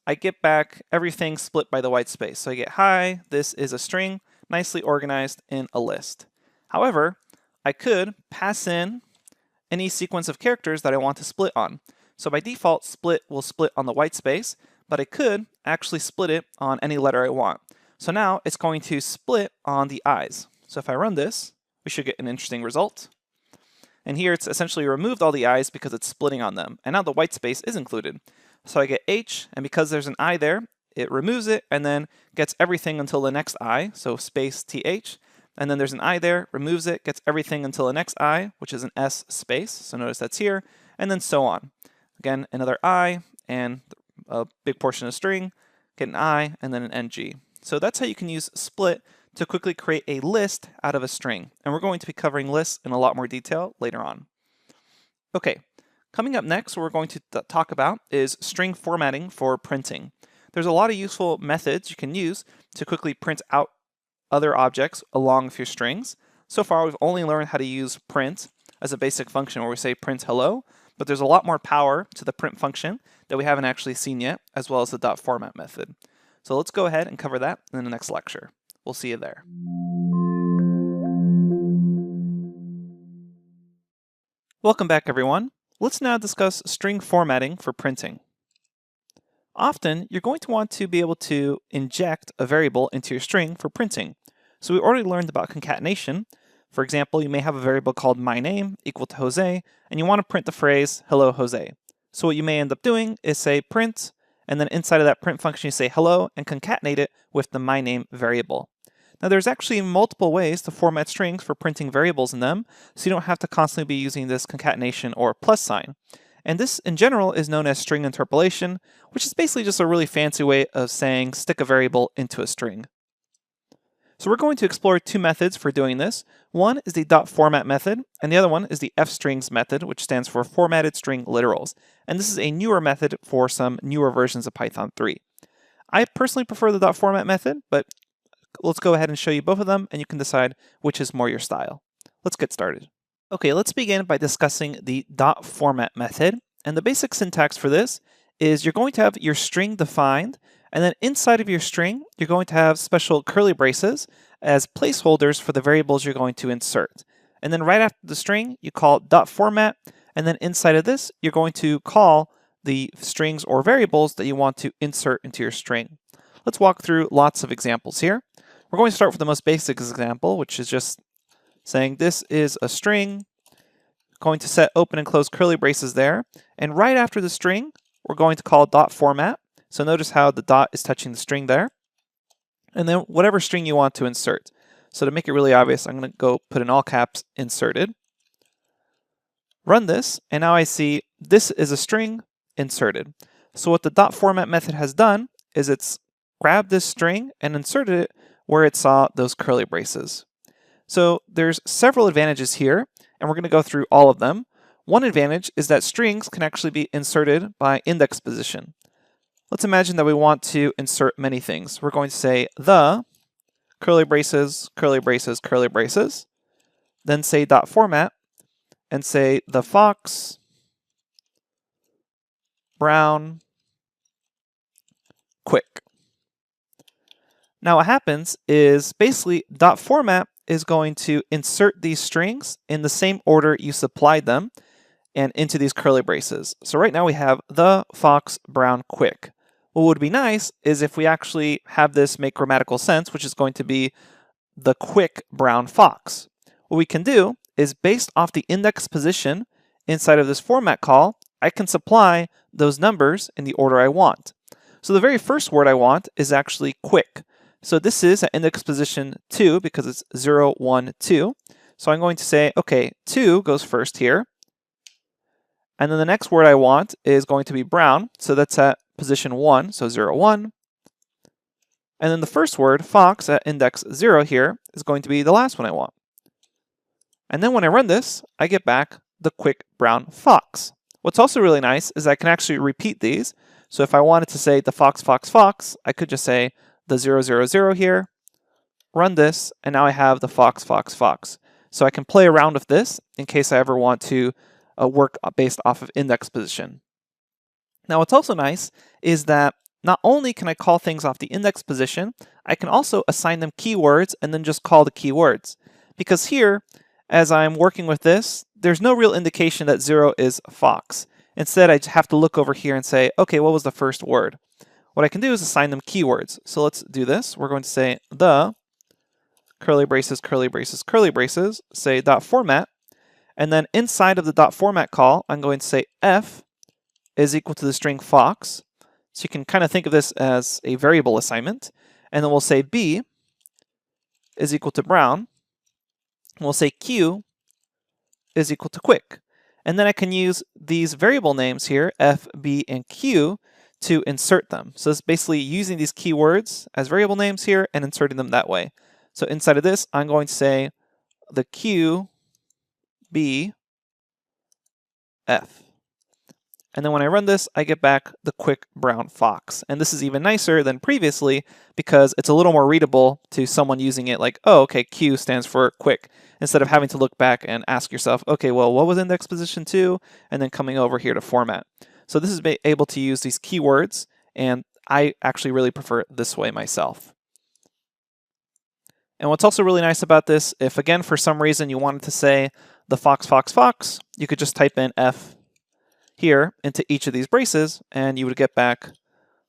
I get back everything split by the white space. So I get, hi, this is a string nicely organized in a list. However, I could pass in any sequence of characters that I want to split on. So by default, split will split on the white space, but I could actually split it on any letter I want. So now it's going to split on the i's. So if I run this, we should get an interesting result. And here it's essentially removed all the i's because it's splitting on them. And now the white space is included. So I get h, and because there's an I there, it removes it and then gets everything until the next I, so space th. And then there's an I there, removes it, gets everything until the next I, which is an S space. So notice that's here, and then so on. Again, another I, and a big portion of string, get an I, and then an NG. So that's how you can use split to quickly create a list out of a string. And we're going to be covering lists in a lot more detail later on. Okay, coming up next, what we're going to talk about is string formatting for printing. There's a lot of useful methods you can use to quickly print out other objects along with your strings. So far, we've only learned how to use print as a basic function where we say print hello, but there's a lot more power to the print function that we haven't actually seen yet, as well as the .format method. So let's go ahead and cover that in the next lecture. We'll see you there. Welcome back, everyone. Let's now discuss string formatting for printing. Often, you're going to want to be able to inject a variable into your string for printing. So we already learned about concatenation. For example, you may have a variable called myname equal to Jose, and you want to print the phrase, hello, Jose. So what you may end up doing is say print, and then inside of that print function you say hello, and concatenate it with the myname variable. Now there's actually multiple ways to format strings for printing variables in them, so you don't have to constantly be using this concatenation or plus sign. And this, in general, is known as string interpolation, which is basically just a really fancy way of saying stick a variable into a string. So we're going to explore two methods for doing this. One is the .format method, and the other one is the fstrings method, which stands for formatted string literals. And this is a newer method for some newer versions of Python 3. I personally prefer the .format method, but let's go ahead and show you both of them, and you can decide which is more your style. Let's get started. Okay, let's begin by discussing the .format method. And the basic syntax for this is you're going to have your string defined, and then inside of your string, you're going to have special curly braces as placeholders for the variables you're going to insert. And then right after the string, you call .format, and then inside of this, you're going to call the strings or variables that you want to insert into your string. Let's walk through lots of examples here. We're going to start with the most basic example, which is just saying this is a string, going to set open and close curly braces there, and right after the string, we're going to call .format. So notice how the dot is touching the string there, and then whatever string you want to insert. So to make it really obvious, I'm going to go put in all caps inserted. Run this, and now I see this is a string inserted. So what the .format method has done is it's grabbed this string and inserted it where it saw those curly braces. So there's several advantages here, and we're going to go through all of them. One advantage is that strings can actually be inserted by index position. Let's imagine that we want to insert many things. We're going to say the curly braces, curly braces, curly braces, then say .format, and say the fox, brown, quick. Now what happens is basically .format is going to insert these strings in the same order you supplied them and into these curly braces. So right now we have the fox, brown, quick. What would be nice is if we actually have this make grammatical sense, which is going to be the quick brown fox. What we can do is based off the index position inside of this format call, I can supply those numbers in the order I want. So the very first word I want is actually quick. So this is at index position 2 because it's 0, 1, 2. So I'm going to say, okay, 2 goes first here. And then the next word I want is going to be brown. So that's at position 1, so 0, 1. And then the first word, fox, at index 0 here, is going to be the last one I want. And then when I run this, I get back the quick brown fox. What's also really nice is I can actually repeat these. So if I wanted to say the fox, fox, fox, I could just say the 0, 0, 0 here, run this, and now I have the fox, fox, fox. So I can play around with this in case I ever want to work based off of index position. Now what's also nice is that not only can I call things off the index position, I can also assign them keywords and then just call the keywords. Because here, as I'm working with this, there's no real indication that 0 is fox. Instead, I have to look over here and say, okay, what was the first word? What I can do is assign them keywords. So let's do this. We're going to say the curly braces, curly braces, curly braces, say dot format. And then inside of the dot format call, I'm going to say f is equal to the string fox. So you can kind of think of this as a variable assignment. And then we'll say b is equal to brown. And we'll say q is equal to quick. And then I can use these variable names here, f, b, and q, to insert them. So it's basically using these keywords as variable names here and inserting them that way. So inside of this, I'm going to say the q, b, f. And then when I run this, I get back the quick brown fox. And this is even nicer than previously because it's a little more readable to someone using it like, oh, okay, Q stands for quick, instead of having to look back and ask yourself, okay, well, what was index position 2? And then coming over here to format. So this is able to use these keywords, and I actually really prefer it this way myself. And what's also really nice about this, if again, for some reason you wanted to say the fox, fox, fox, you could just type in F here into each of these braces, and you would get back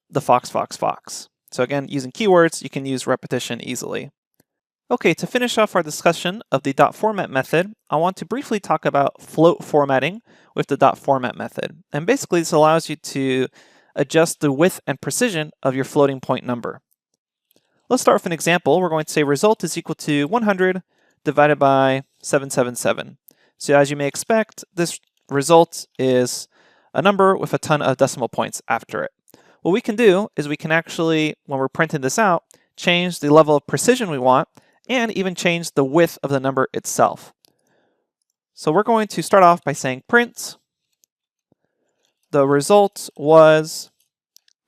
the fox, fox, fox. So again, using keywords, you can use repetition easily. Okay, to finish off our discussion of the dot format method, I want to briefly talk about float formatting with the dot format method. And basically, this allows you to adjust the width and precision of your floating point number. Let's start with an example. We're going to say result is equal to 100 divided by 777. So as you may expect, this result is a number with a ton of decimal points after it. What we can do is we can actually, when we're printing this out, change the level of precision we want and even change the width of the number itself. So we're going to start off by saying print. The result was,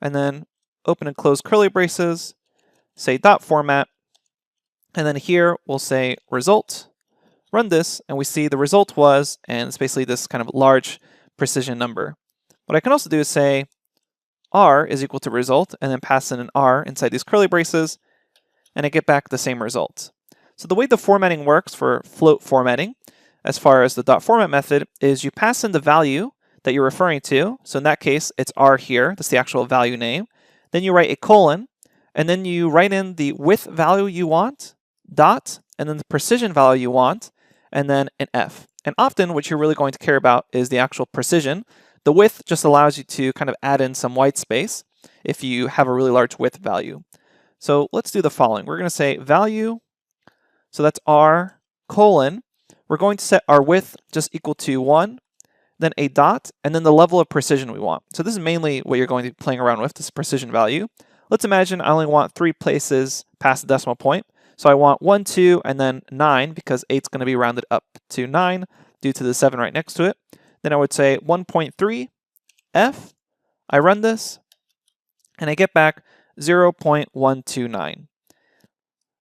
and then open and close curly braces, say dot format, and then here we'll say result. Run this, and we see the result was, and it's basically this kind of large precision number. What I can also do is say r is equal to result, and then pass in an r inside these curly braces, and I get back the same result. So the way the formatting works for float formatting, as far as the dot format method, is you pass in the value that you're referring to. So in that case, it's r here. That's the actual value name. Then you write a colon, and then you write in the width value you want, dot, and then the precision value you want, and then an f. And often what you're really going to care about is the actual precision. The width just allows you to kind of add in some white space if you have a really large width value. So let's do the following. We're going to say value, so that's r colon. We're going to set our width just equal to 1, then a dot, and then the level of precision we want. So this is mainly what you're going to be playing around with, this precision value. Let's imagine I only want 3 places past the decimal point. So I want 1, 2, and then 9, because 8's going to be rounded up to 9 due to the 7 right next to it. Then I would say 1.3 f. I run this, and I get back 0.129.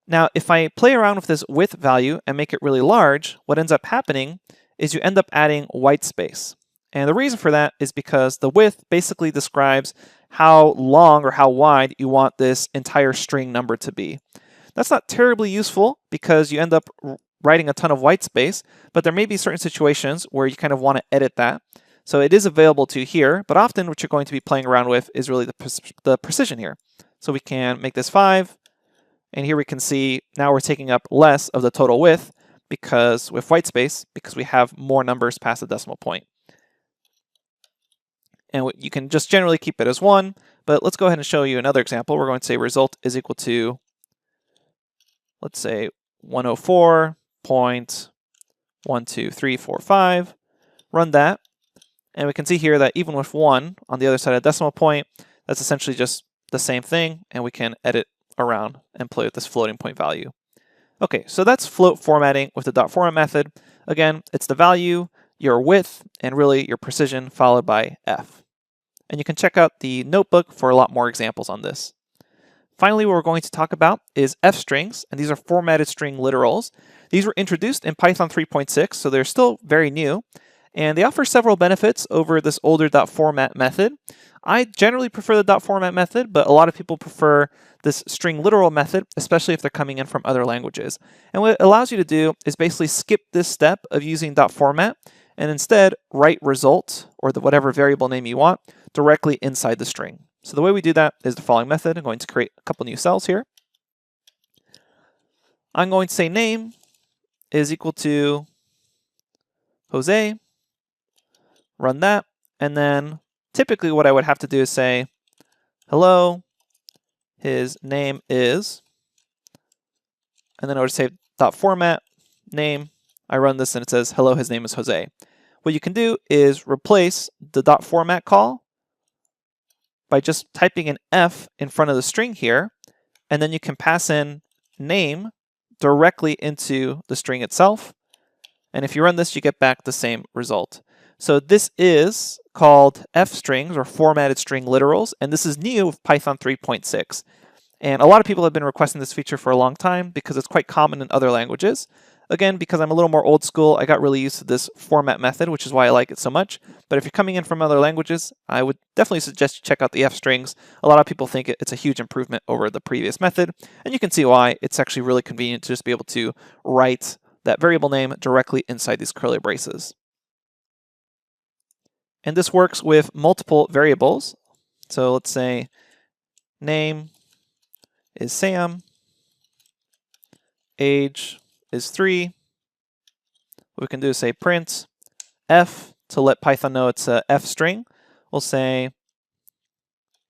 Now, if I play around with this width value and make it really large, what ends up happening is you end up adding white space. And the reason for that is because the width basically describes how long or how wide you want this entire string number to be. That's not terribly useful because you end up writing a ton of white space, but there may be certain situations where you kind of want to edit that. So it is available to here, but often what you're going to be playing around with is really the precision here. So we can make this 5, and here we can see now we're taking up less of the total width because with white space, because we have more numbers past the decimal point. And you can just generally keep it as 1, but let's go ahead and show you another example. We're going to say result is equal to, let's say 104.12345. Run that, and we can see here that even with 1 on the other side of the decimal point, that's essentially just the same thing, and we can edit around and play with this floating point value. Okay, so that's float formatting with the dot format method. Again, it's the value, your width, and really your precision followed by f. And you can check out the notebook for a lot more examples on this. Finally, what we're going to talk about is f-strings, and these are formatted string literals. These were introduced in Python 3.6, so they're still very new. And they offer several benefits over this older .format method. I generally prefer the .format method, but a lot of people prefer this string literal method, especially if they're coming in from other languages. And what it allows you to do is basically skip this step of using .format and instead write result, or whatever variable name you want, directly inside the string. So the way we do that is the following method. I'm going to create a couple new cells here. I'm going to say name is equal to Jose, run that, and then typically what I would have to do is say, hello, his name is, and then I would say .format name. I run this and it says, hello, his name is Jose. What you can do is replace the .format call by just typing an F in front of the string here, and then you can pass in name directly into the string itself. And if you run this, you get back the same result. So this is called f-strings, or formatted string literals, and this is new with Python 3.6. And a lot of people have been requesting this feature for a long time because it's quite common in other languages. Again, because I'm a little more old school, I got really used to this format method, which is why I like it so much. But if you're coming in from other languages, I would definitely suggest you check out the f-strings. A lot of people think it's a huge improvement over the previous method, and you can see why. It's actually really convenient to just be able to write that variable name directly inside these curly braces. And this works with multiple variables. So let's say name is Sam, age is 3. What we can do is say print f to let Python know it's a f string. We'll say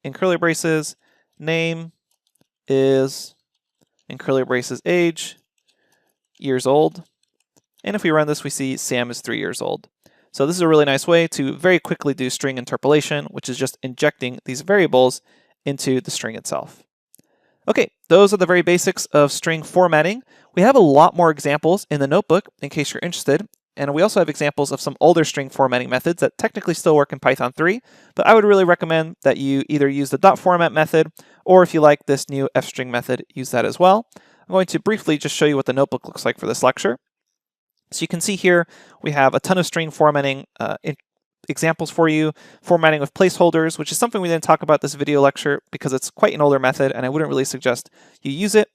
in curly braces, name is, in curly braces, age, years old. And if we run this, we see Sam is 3 years old. So this is a really nice way to very quickly do string interpolation, which is just injecting these variables into the string itself. Okay, those are the very basics of string formatting. We have a lot more examples in the notebook in case you're interested. And we also have examples of some older string formatting methods that technically still work in Python 3, but I would really recommend that you either use the .format method, or if you like this new f-string method, use that as well. I'm going to briefly just show you what the notebook looks like for this lecture. So you can see here we have a ton of string formatting examples for you, formatting with placeholders, which is something we didn't talk about this video lecture because it's quite an older method and I wouldn't really suggest you use it.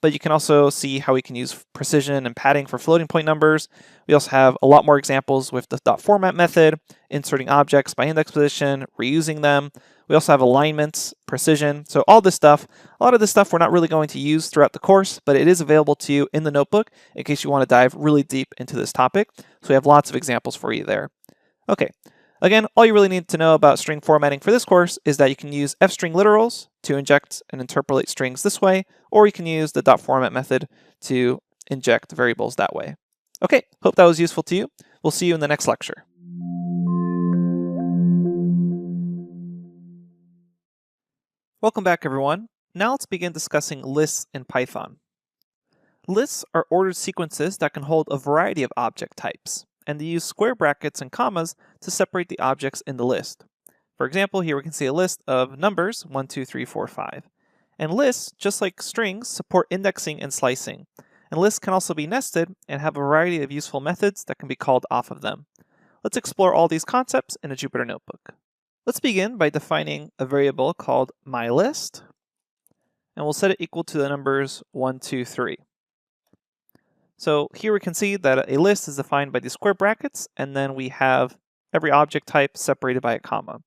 But you can also see how we can use precision and padding for floating point numbers. We also have a lot more examples with the .format method, inserting objects by index position, reusing them. We also have alignments, precision. So all this stuff, a lot of this stuff we're not really going to use throughout the course, but it is available to you in the notebook in case you want to dive really deep into this topic. So we have lots of examples for you there. Okay. Again, all you really need to know about string formatting for this course is that you can use f-string literals to inject and interpolate strings this way, or you can use the .format method to inject variables that way. Okay, hope that was useful to you. We'll see you in the next lecture. Welcome back, everyone. Now let's begin discussing lists in Python. Lists are ordered sequences that can hold a variety of object types, and they use square brackets and commas to separate the objects in the list. For example, here we can see a list of numbers 1, 2, 3, 4, 5. And lists, just like strings, support indexing and slicing. And lists can also be nested and have a variety of useful methods that can be called off of them. Let's explore all these concepts in a Jupyter Notebook. Let's begin by defining a variable called myList, and we'll set it equal to the numbers 1, 2, 3. So here we can see that a list is defined by these square brackets, and then we have every object type separated by a comma.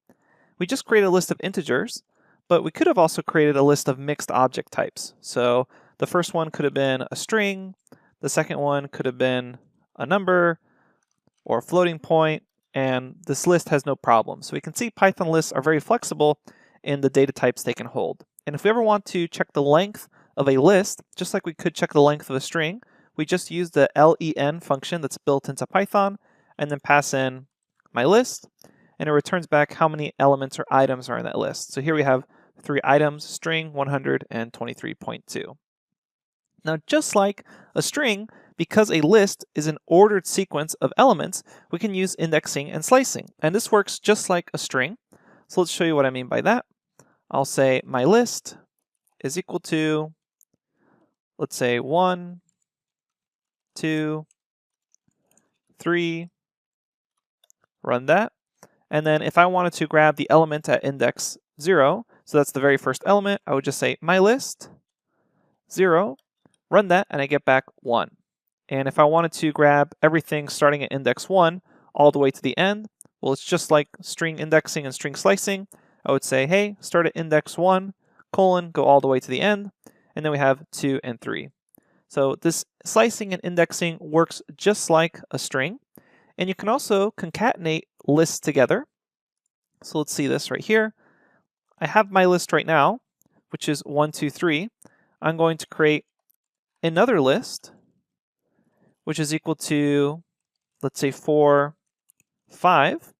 We just created a list of integers, but we could have also created a list of mixed object types. So the first one could have been a string, the second one could have been a number or a floating point, and this list has no problem. So we can see Python lists are very flexible in the data types they can hold. And if we ever want to check the length of a list, just like we could check the length of a string, we just use the len function that's built into Python and then pass in myList, and it returns back how many elements or items are in that list. So here we have 3 items, string 123.2. Now, just like a string, because a list is an ordered sequence of elements, we can use indexing and slicing. And this works just like a string. So let's show you what I mean by that. I'll say myList is equal to, let's say 1, 2, 3, run that. And then if I wanted to grab the element at index 0, so that's the very first element, I would just say mylist 0, run that, and I get back 1. And if I wanted to grab everything starting at index 1 all the way to the end, well, it's just like string indexing and string slicing. I would say, hey, start at index 1, colon, go all the way to the end, and then we have 2 and 3. So this slicing and indexing works just like a string. And you can also concatenate lists together. So let's see this right here. I have my list right now, which is 1, 2, 3. I'm going to create another list, which is equal to, let's say, 4, 5.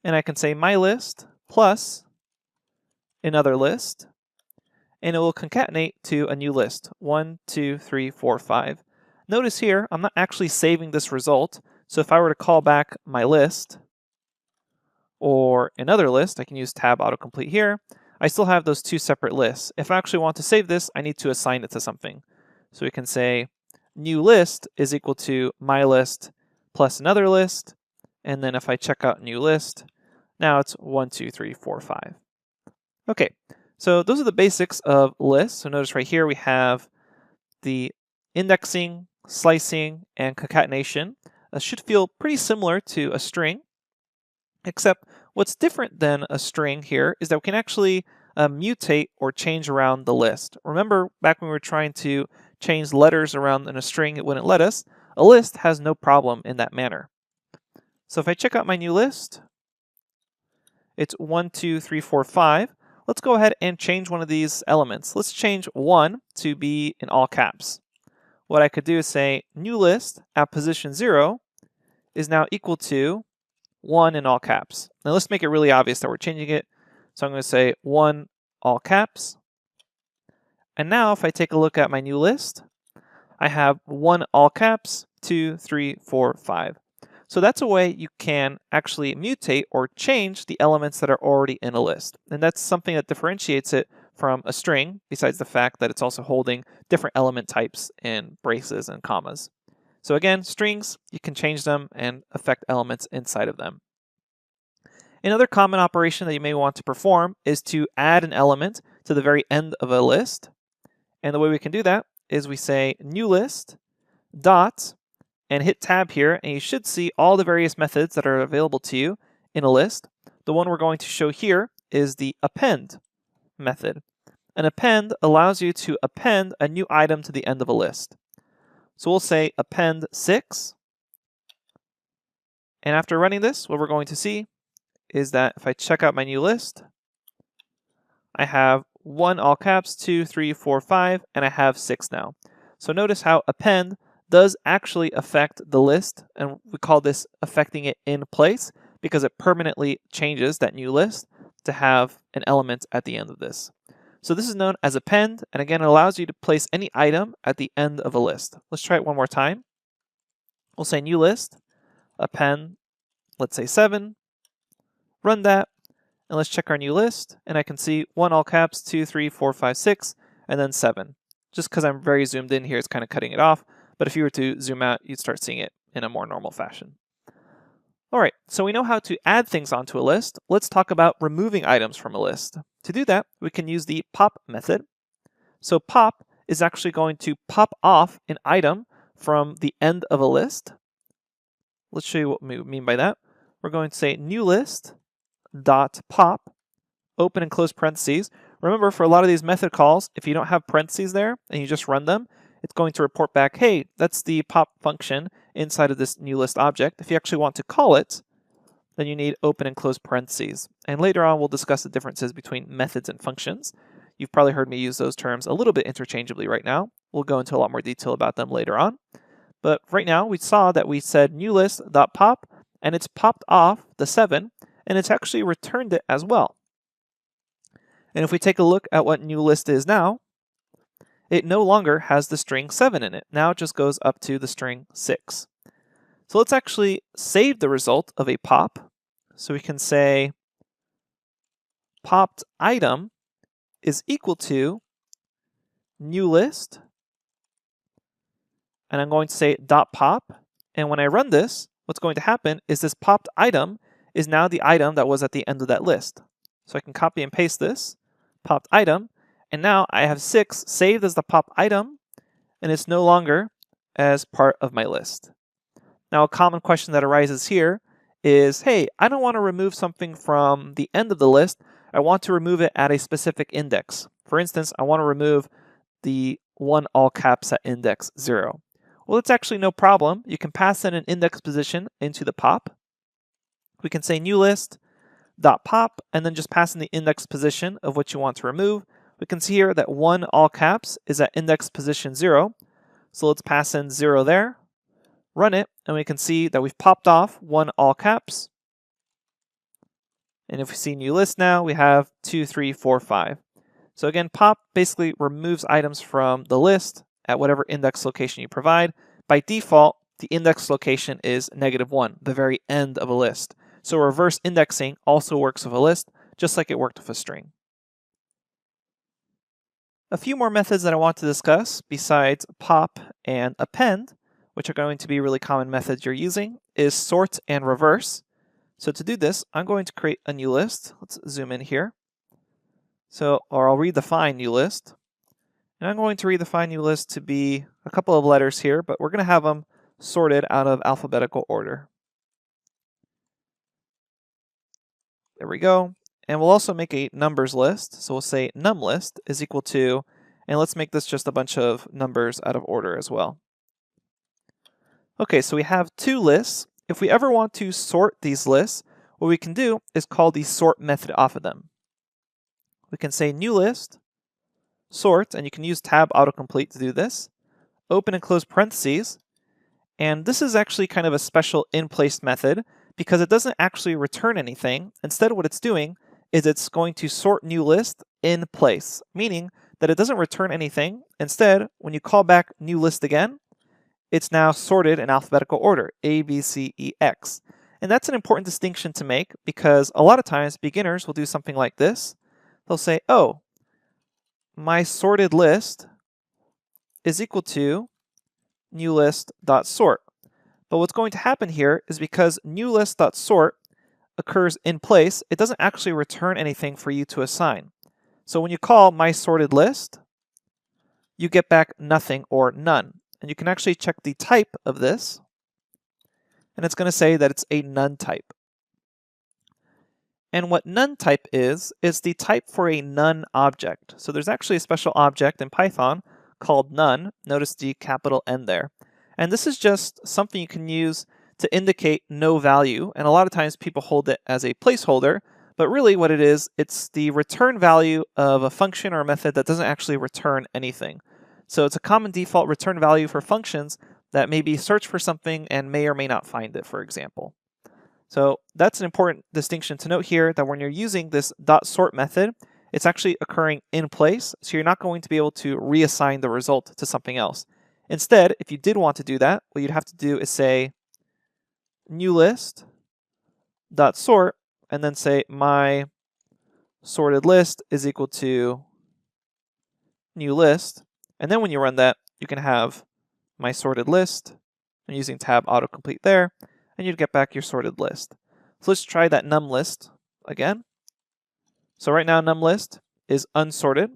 And I can say my list plus another list, and it will concatenate to a new list, 1, 2, 3, 4, 5. Notice here, I'm not actually saving this result. So if I were to call back my list or another list, I can use tab autocomplete here. I still have those two separate lists. If I actually want to save this, I need to assign it to something. So we can say new list is equal to my list plus another list. And then if I check out new list, now it's 1, 2, 3, 4, 5. Okay, so those are the basics of lists. So notice right here we have the indexing, slicing, and concatenation. Should feel pretty similar to a string, except what's different than a string here is that we can actually mutate or change around the list. Remember back when we were trying to change letters around in a string, it wouldn't let us. A list has no problem in that manner. So if I check out my new list, it's 1, 2, 3, 4, 5. Let's go ahead and change one of these elements. Let's change 1 to be in all caps. What I could do is say new list at position 0 is now equal to 1 in all caps. Now let's make it really obvious that we're changing it. So I'm going to say 1 all caps. And now if I take a look at my new list, I have 1 all caps, 2, 3, 4, 5. So that's a way you can actually mutate or change the elements that are already in a list. And that's something that differentiates it from a string, besides the fact that it's also holding different element types in braces and commas. So again, strings, you can change them and affect elements inside of them. Another common operation that you may want to perform is to add an element to the very end of a list. And the way we can do that is we say new list dot and hit tab here, and you should see all the various methods that are available to you in a list. The one we're going to show here is the append method. An append allows you to append a new item to the end of a list. So we'll say append 6. And after running this, what we're going to see is that if I check out my new list, I have 1 all caps, 2, 3, 4, 5, and I have 6 now. So notice how append does actually affect the list, and we call this affecting it in place because it permanently changes that new list to have an element at the end of this. So this is known as append, and again, it allows you to place any item at the end of a list. Let's try it one more time. We'll say new list, append, let's say 7, run that, and let's check our new list, and I can see 1 all caps, 2, 3, 4, 5, 6, and then 7. Just because I'm very zoomed in here, it's kind of cutting it off, but if you were to zoom out, you'd start seeing it in a more normal fashion. All right, so we know how to add things onto a list. Let's talk about removing items from a list. To do that, we can use the pop method. So pop is actually going to pop off an item from the end of a list. Let's show you what we mean by that. We're going to say new list dot pop, open and close parentheses. Remember, for a lot of these method calls, if you don't have parentheses there and you just run them, it's going to report back, hey, that's the pop function inside of this new list object. If you actually want to call it, then you need open and close parentheses. And later on, we'll discuss the differences between methods and functions. You've probably heard me use those terms a little bit interchangeably right now. We'll go into a lot more detail about them later on. But right now, we saw that we said new list.pop, and it's popped off the 7, and it's actually returned it as well. And if we take a look at what new list is now, it no longer has the string 7 in it. Now it just goes up to the string 6. So let's actually save the result of a pop. So we can say popped item is equal to new list, and I'm going to say dot pop, and when I run this, what's going to happen is this popped item is now the item that was at the end of that list. So I can copy and paste this popped item, and now I have 6 saved as the pop item, and it's no longer as part of my list. Now, a common question that arises here is, hey, I don't want to remove something from the end of the list. I want to remove it at a specific index. For instance, I want to remove the one all caps at index 0. Well, it's actually no problem. You can pass in an index position into the pop. We can say new list dot pop and then just pass in the index position of what you want to remove. We can see here that one all caps is at index position 0. So let's pass in 0 there, run it, and we can see that we've popped off one all caps. And if we see new list now, we have 2, 3, 4, 5. So again, pop basically removes items from the list at whatever index location you provide. By default, the index location is -1, the very end of a list. So reverse indexing also works with a list, just like it worked with a string. A few more methods that I want to discuss besides pop and append, which are going to be really common methods you're using, is sort and reverse. So to do this, I'm going to create a new list. Let's zoom in here. Or I'll redefine new list. And I'm going to redefine new list to be a couple of letters here, but we're going to have them sorted out of alphabetical order. There we go. And we'll also make a numbers list. So we'll say numList is equal to, and let's make this just a bunch of numbers out of order as well. Okay, so we have 2 lists. If we ever want to sort these lists, what we can do is call the sort method off of them. We can say new list, sort, and you can use tab autocomplete to do this, open and close parentheses, and this is actually kind of a special in-place method because it doesn't actually return anything. Instead, what it's doing is it's going to sort new list in place, meaning that it doesn't return anything. Instead, when you call back new list again, it's now sorted in alphabetical order, A, B, C, E, X. And that's an important distinction to make because a lot of times beginners will do something like this. They'll say, oh, my sorted list is equal to new list.sort. But what's going to happen here is because new list.sort occurs in place, it doesn't actually return anything for you to assign. So when you call my sorted list, you get back nothing or none. And you can actually check the type of this, and it's going to say that it's a none type. And what none type is the type for a none object. So there's actually a special object in Python called none. Notice the capital N there. And this is just something you can use to indicate no value. And a lot of times people hold it as a placeholder, but really what it is, it's the return value of a function or a method that doesn't actually return anything. So it's a common default return value for functions that maybe search for something and may or may not find it, for example. So that's an important distinction to note here, that when you're using this .sort method, it's actually occurring in place, so you're not going to be able to reassign the result to something else. Instead, if you did want to do that, what you'd have to do is say new list .sort and then say my sorted list is equal to new list. And then when you run that, you can have my sorted list. I'm using tab autocomplete there, and you'd get back your sorted list. So let's try that num list again. So right now num list is unsorted.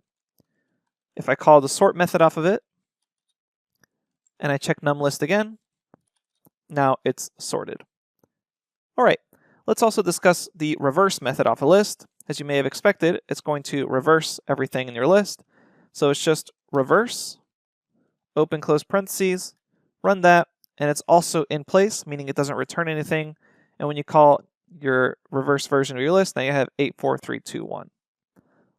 If I call the sort method off of it, and I check num list again, now it's sorted. All right, let's also discuss the reverse method off a list. As you may have expected, it's going to reverse everything in your list. So it's just reverse, open close parentheses, run that, and it's also in place, meaning it doesn't return anything. And when you call your reverse version of your list, now you have 8, 4, 3, 2, 1.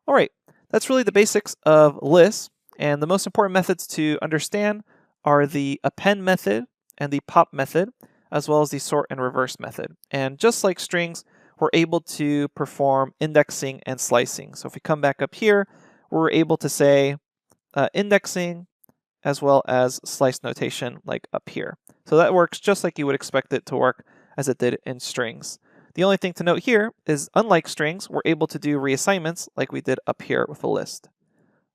All right, that's really the basics of lists. And the most important methods to understand are the append method and the pop method, as well as the sort and reverse method. And just like strings, we're able to perform indexing and slicing. So if we come back up here, we're able to say indexing as well as slice notation like up here. So that works just like you would expect it to work as it did in strings. The only thing to note here is, unlike strings, we're able to do reassignments like we did up here with a list.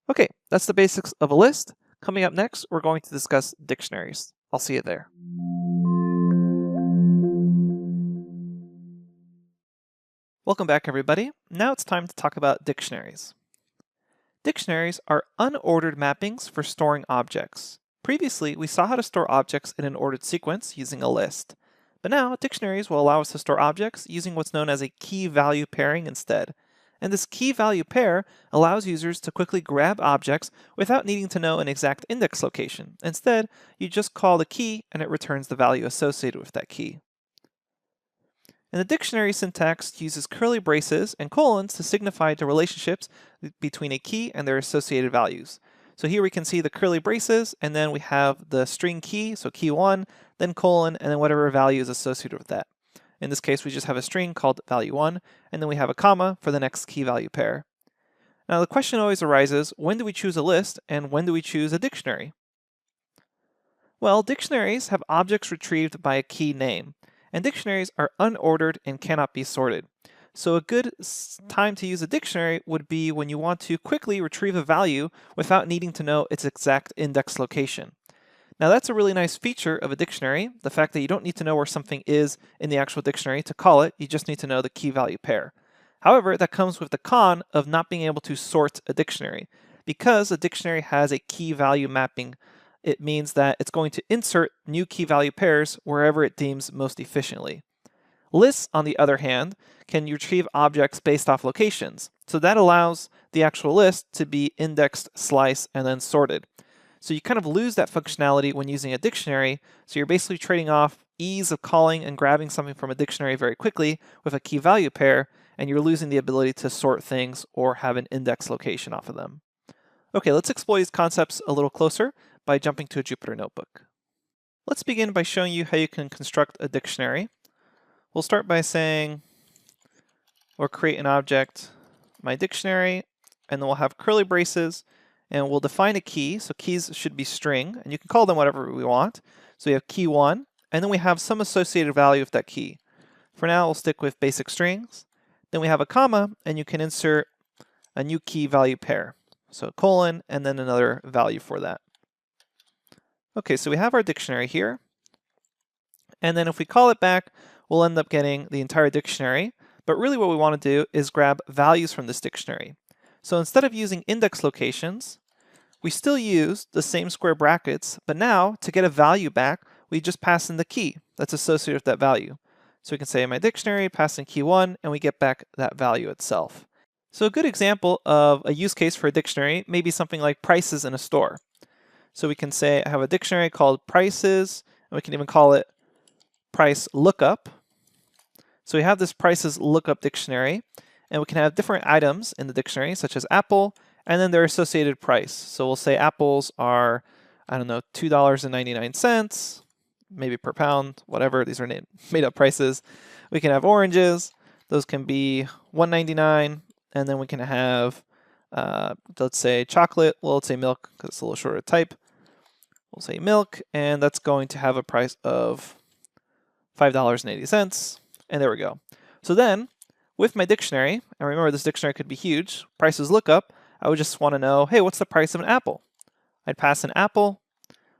Okay, that's the basics of a list. Coming up next, we're going to discuss dictionaries. I'll see you there. Welcome back, everybody. Now it's time to talk about dictionaries. Dictionaries are unordered mappings for storing objects. Previously, we saw how to store objects in an ordered sequence using a list. But now, dictionaries will allow us to store objects using what's known as a key-value pairing instead. And this key-value pair allows users to quickly grab objects without needing to know an exact index location. Instead, you just call the key and it returns the value associated with that key. And the dictionary syntax uses curly braces and colons to signify the relationships between a key and their associated values. So here we can see the curly braces, and then we have the string key, so key 1, then colon, and then whatever value is associated with that. In this case, we just have a string called value 1, and then we have a comma for the next key value pair. Now the question always arises, when do we choose a list, and when do we choose a dictionary? Well, dictionaries have objects retrieved by a key name, and dictionaries are unordered and cannot be sorted. So a good time to use a dictionary would be when you want to quickly retrieve a value without needing to know its exact index location. Now that's a really nice feature of a dictionary, the fact that you don't need to know where something is in the actual dictionary to call it, you just need to know the key value pair. However, that comes with the con of not being able to sort a dictionary. Because a dictionary has a key value mapping, it means that it's going to insert new key value pairs wherever it deems most efficiently. Lists, on the other hand, can retrieve objects based off locations. So that allows the actual list to be indexed, sliced, and then sorted. So you kind of lose that functionality when using a dictionary. So you're basically trading off ease of calling and grabbing something from a dictionary very quickly with a key value pair, and you're losing the ability to sort things or have an index location off of them. Okay, let's explore these concepts a little closer by jumping to a Jupyter Notebook. Let's begin by showing you how you can construct a dictionary. We'll start by saying, or create an object, my dictionary, and then we'll have curly braces, and we'll define a key. So keys should be string, and you can call them whatever we want. So we have key 1, and then we have some associated value with that key. For now, we'll stick with basic strings. Then we have a comma, and you can insert a new key value pair. So colon, and then another value for that. Okay, so we have our dictionary here. And then if we call it back, we'll end up getting the entire dictionary. But really what we want to do is grab values from this dictionary. So instead of using index locations, we still use the same square brackets, but now to get a value back, we just pass in the key that's associated with that value. So we can say in my dictionary, pass in key 1, and we get back that value itself. So a good example of a use case for a dictionary may be something like prices in a store. So we can say I have a dictionary called prices, and we can even call it price lookup. So we have this prices lookup dictionary, and we can have different items in the dictionary, such as apple, and then their associated price. So we'll say apples are, I don't know, $2.99, maybe per pound, whatever. These are made up prices. We can have oranges. Those can be $1.99, and then we can have, let's say chocolate. Well, let's say milk because it's a little shorter type. We'll say milk, and that's going to have a price of $5.80. And there we go. So then, with my dictionary, and remember this dictionary could be huge, prices lookup, I would just want to know, hey, what's the price of an apple? I'd pass an apple,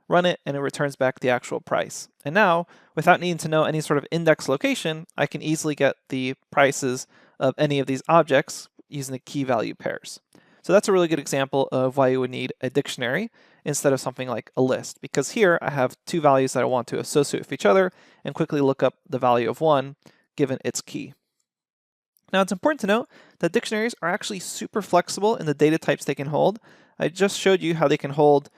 run it, and it returns back the actual price. And now, without needing to know any sort of index location, I can easily get the prices of any of these objects using the key value pairs. So that's a really good example of why you would need a dictionary instead of something like a list, because here I have two values that I want to associate with each other and quickly look up the value of one given its key. Now it's important to note that dictionaries are actually super flexible in the data types they can hold. I just showed you how they can hold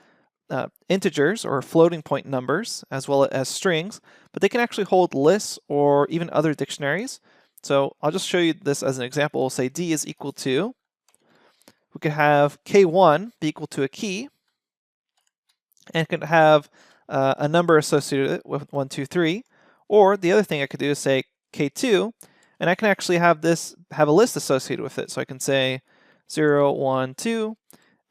integers or floating point numbers as well as strings, but they can actually hold lists or even other dictionaries. So I'll just show you this as an example. We'll say D is equal to, we could have K1 be equal to a key, and it could have a number associated with 1, 2, 3. Or the other thing I could do is say K2, and I can actually have this have a list associated with it. So I can say 0, 1, 2,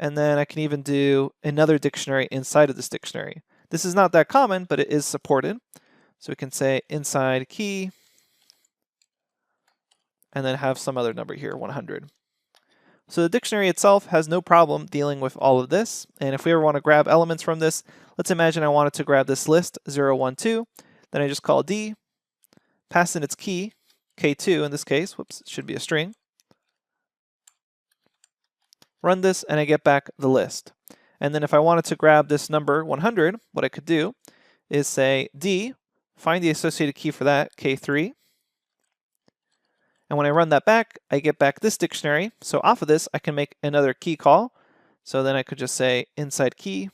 and then I can even do another dictionary inside of this dictionary. This is not that common, but it is supported. So we can say inside key, and then have some other number here, 100. So the dictionary itself has no problem dealing with all of this. And if we ever want to grab elements from this, let's imagine I wanted to grab this list 0, 1, 2. Then I just call D, pass in its key, K2 in this case, whoops, it should be a string. Run this and I get back the list. And then if I wanted to grab this number 100, what I could do is say D, find the associated key for that, K3. And when I run that back, I get back this dictionary. So off of this, I can make another key call. So then I could just say inside key,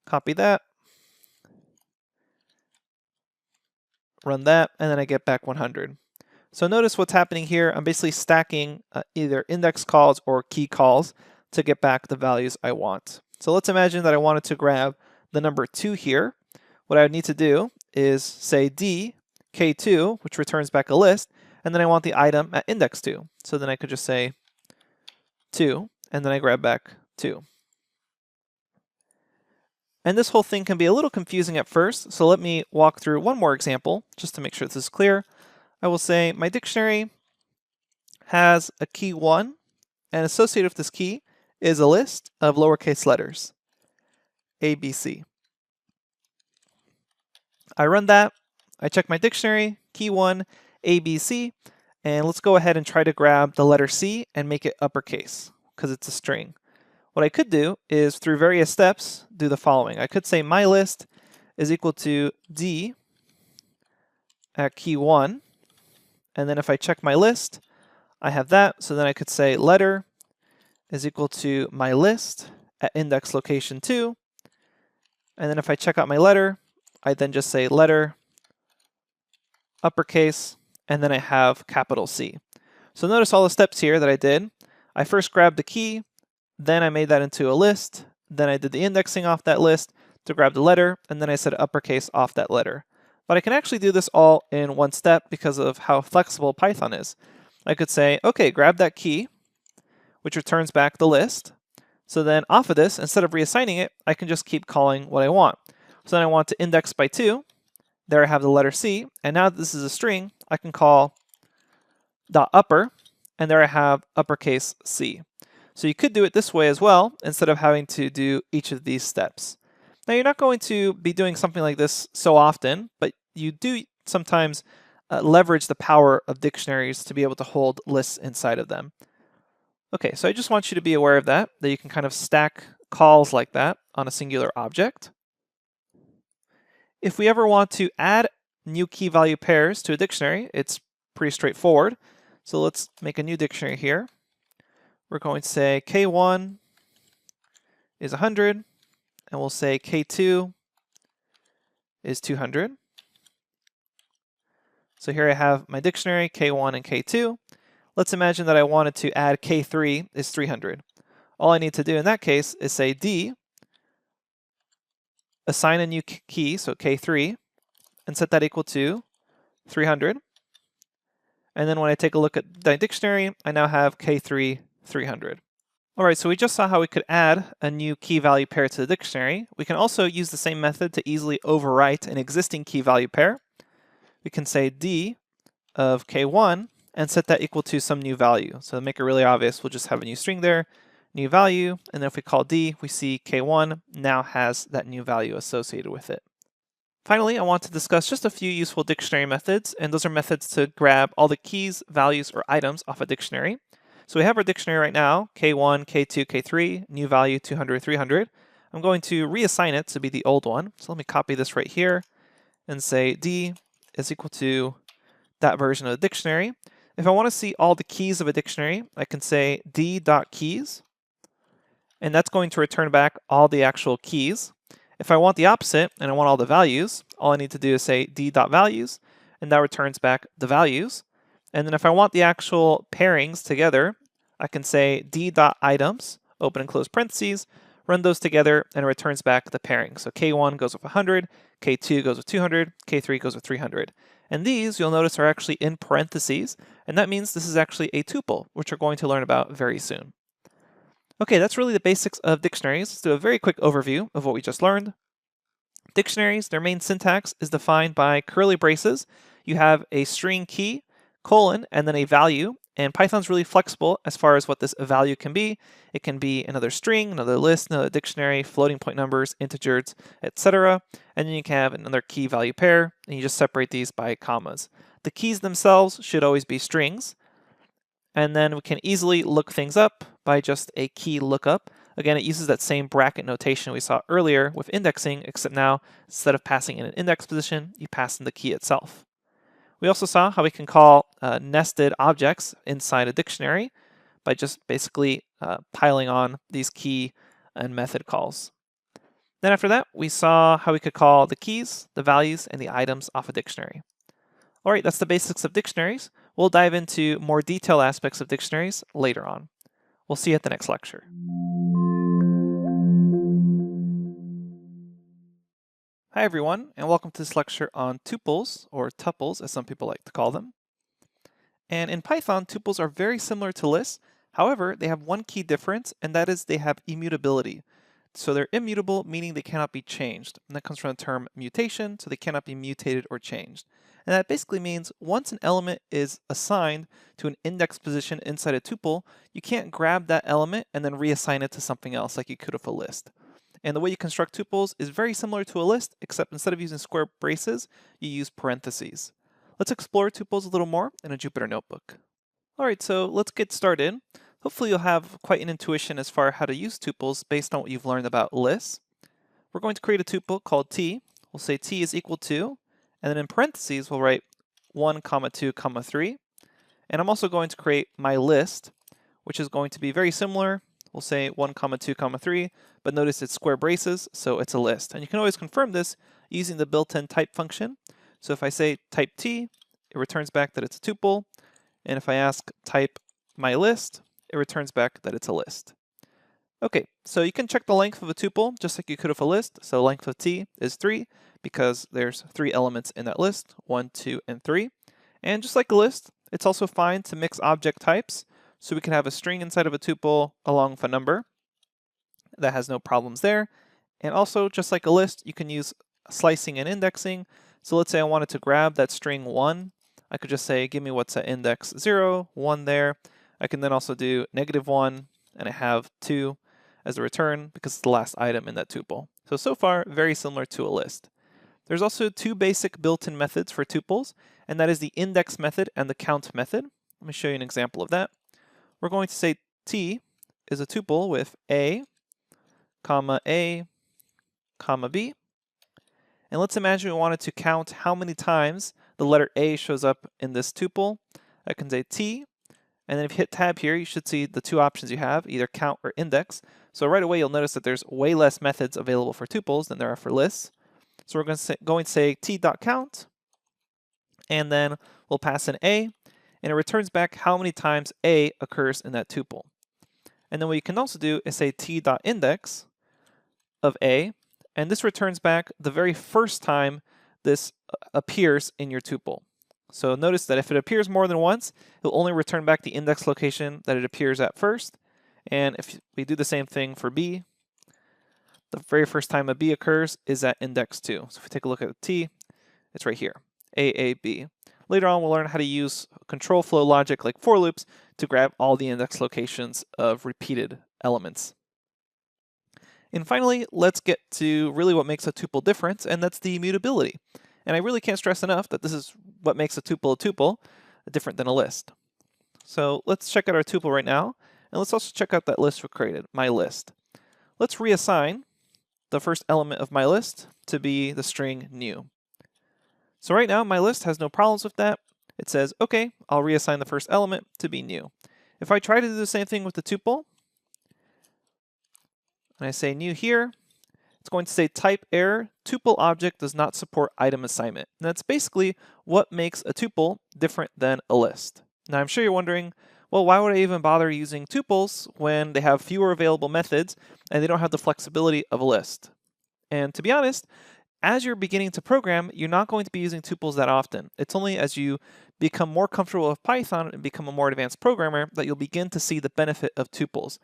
copy that, run that, and then I get back 100. So notice what's happening here. I'm basically stacking either index calls or key calls to get back the values I want. So let's imagine that I wanted to grab the number 2 here. What I would need to do is say D, K2, which returns back a list, and then I want the item at index 2. So then I could just say 2, and then I grab back 2. And this whole thing can be a little confusing at first, so let me walk through one more example just to make sure this is clear. I will say my dictionary has a key 1, and associated with this key is a list of lowercase letters, A, B, C. I run that, I check my dictionary, key 1, A, B, C, and let's go ahead and try to grab the letter C and make it uppercase, because it's a string. What I could do is, through various steps, do the following. I could say my list is equal to D at key 1, and then if I check my list, I have that, so then I could say letter is equal to my list at index location 2, and then if I check out my letter, I then just say letter, uppercase, and then I have capital C. So notice all the steps here that I did. I first grabbed the key, then I made that into a list, then I did the indexing off that list to grab the letter, and then I said uppercase off that letter. But I can actually do this all in one step because of how flexible Python is. I could say, okay, grab that key, which returns back the list. So then off of this, instead of reassigning it, I can just keep calling what I want. So then I want to index by 2. There I have the letter C, and now that this is a string, I can call .upper, and there I have uppercase C. So you could do it this way as well, instead of having to do each of these steps. Now you're not going to be doing something like this so often, but you do sometimes leverage the power of dictionaries to be able to hold lists inside of them. Okay, so I just want you to be aware of that you can kind of stack calls like that on a singular object. If we ever want to add new key value pairs to a dictionary, it's pretty straightforward. So let's make a new dictionary here. We're going to say K1 is 100, and we'll say K2 is 200. So here I have my dictionary, K1 and K2. Let's imagine that I wanted to add K3 is 300. All I need to do in that case is say D, assign a new key, so K3, and set that equal to 300. And then when I take a look at the dictionary, I now have K3 300. All right, so we just saw how we could add a new key value pair to the dictionary. We can also use the same method to easily overwrite an existing key value pair. We can say D of K1 and set that equal to some new value. So to make it really obvious, we'll just have a new string there, new value, and then if we call D, we see K1 now has that new value associated with it. Finally, I want to discuss just a few useful dictionary methods, and those are methods to grab all the keys, values, or items off a dictionary. So we have our dictionary right now, K1, K2, K3, new value 200, 300. I'm going to reassign it to be the old one. So let me copy this right here and say D is equal to that version of the dictionary. If I want to see all the keys of a dictionary, I can say D.keys, and that's going to return back all the actual keys. If I want the opposite and I want all the values, all I need to do is say D.values, and that returns back the values. And then if I want the actual pairings together, I can say D.items, open and close parentheses, run those together, and it returns back the pairing. So K1 goes with 100, K2 goes with 200, K3 goes with 300. And these, you'll notice, are actually in parentheses, and that means this is actually a tuple, which we're going to learn about very soon. Okay, that's really the basics of dictionaries. Let's do a very quick overview of what we just learned. Dictionaries, their main syntax is defined by curly braces. You have a string key, colon, and then a value. And Python's really flexible as far as what this value can be. It can be another string, another list, another dictionary, floating point numbers, integers, etc. And then you can have another key value pair, and you just separate these by commas. The keys themselves should always be strings. And then we can easily look things up by just a key lookup. Again, it uses that same bracket notation we saw earlier with indexing, except now instead of passing in an index position, you pass in the key itself. We also saw how we can call nested objects inside a dictionary by just basically piling on these key and method calls. Then after that, we saw how we could call the keys, the values, and the items off a dictionary. All right, that's the basics of dictionaries. We'll dive into more detailed aspects of dictionaries later on. We'll see you at the next lecture. Hi everyone, and welcome to this lecture on tuples, or tuples as some people like to call them. And in Python, tuples are very similar to lists. However, they have one key difference, and that is they have immutability. So they're immutable, meaning they cannot be changed. And that comes from the term mutation, so they cannot be mutated or changed. And that basically means once an element is assigned to an index position inside a tuple, you can't grab that element and then reassign it to something else like you could with a list. And the way you construct tuples is very similar to a list, except instead of using square braces, you use parentheses. Let's explore tuples a little more in a Jupyter Notebook. All right, so let's get started. Hopefully you'll have quite an intuition as far as how to use tuples based on what you've learned about lists. We're going to create a tuple called t. We'll say t is equal to, and then in parentheses we'll write 1, 2, 3. And I'm also going to create my list, which is going to be very similar. We'll say 1, 2, 3, but notice it's square braces, so it's a list. And you can always confirm this using the built-in type function. So if I say type t, it returns back that it's a tuple. And if I ask type my list, it returns back that it's a list. Okay, so you can check the length of a tuple just like you could with a list. So length of t is 3 because there's 3 elements in that list, 1, 2, and 3. And just like a list, it's also fine to mix object types. So we can have a string inside of a tuple along with a number. That has no problems there. And also, just like a list, you can use slicing and indexing. So let's say I wanted to grab that string 1. I could just say, give me what's at index 0, 1 there. I can then also do -1, and I have 2 as a return because it's the last item in that tuple. So far, very similar to a list. There's also 2 basic built-in methods for tuples, and that is the index method and the count method. Let me show you an example of that. We're going to say t is a tuple with a, comma, b. And let's imagine we wanted to count how many times the letter a shows up in this tuple. I can say t, and then if you hit tab here, you should see the 2 options you have, either count or index. So right away, you'll notice that there's way less methods available for tuples than there are for lists. So we're going to say t.count, and then we'll pass in a, and it returns back how many times a occurs in that tuple. And then what you can also do is say t.index of a, and this returns back the very first time this appears in your tuple. So notice that if it appears more than once, it'll only return back the index location that it appears at first. And if we do the same thing for b, the very first time a b occurs is at index 2. So if we take a look at t, it's right here, AAB. Later on, we'll learn how to use control flow logic like for loops to grab all the index locations of repeated elements. And finally, let's get to really what makes a tuple different, and that's the immutability. And I really can't stress enough that this is what makes a tuple different than a list. So let's check out our tuple right now, and let's also check out that list we created, my list. Let's reassign the first element of my list to be the string new. So right now, my list has no problems with that. It says, okay, I'll reassign the first element to be new. If I try to do the same thing with the tuple, and I say new here, it's going to say type error, tuple object does not support item assignment. And that's basically what makes a tuple different than a list. Now I'm sure you're wondering, well, why would I even bother using tuples when they have fewer available methods and they don't have the flexibility of a list? And to be honest, as you're beginning to program, you're not going to be using tuples that often. It's only as you become more comfortable with Python and become a more advanced programmer that you'll begin to see the benefit of tuples.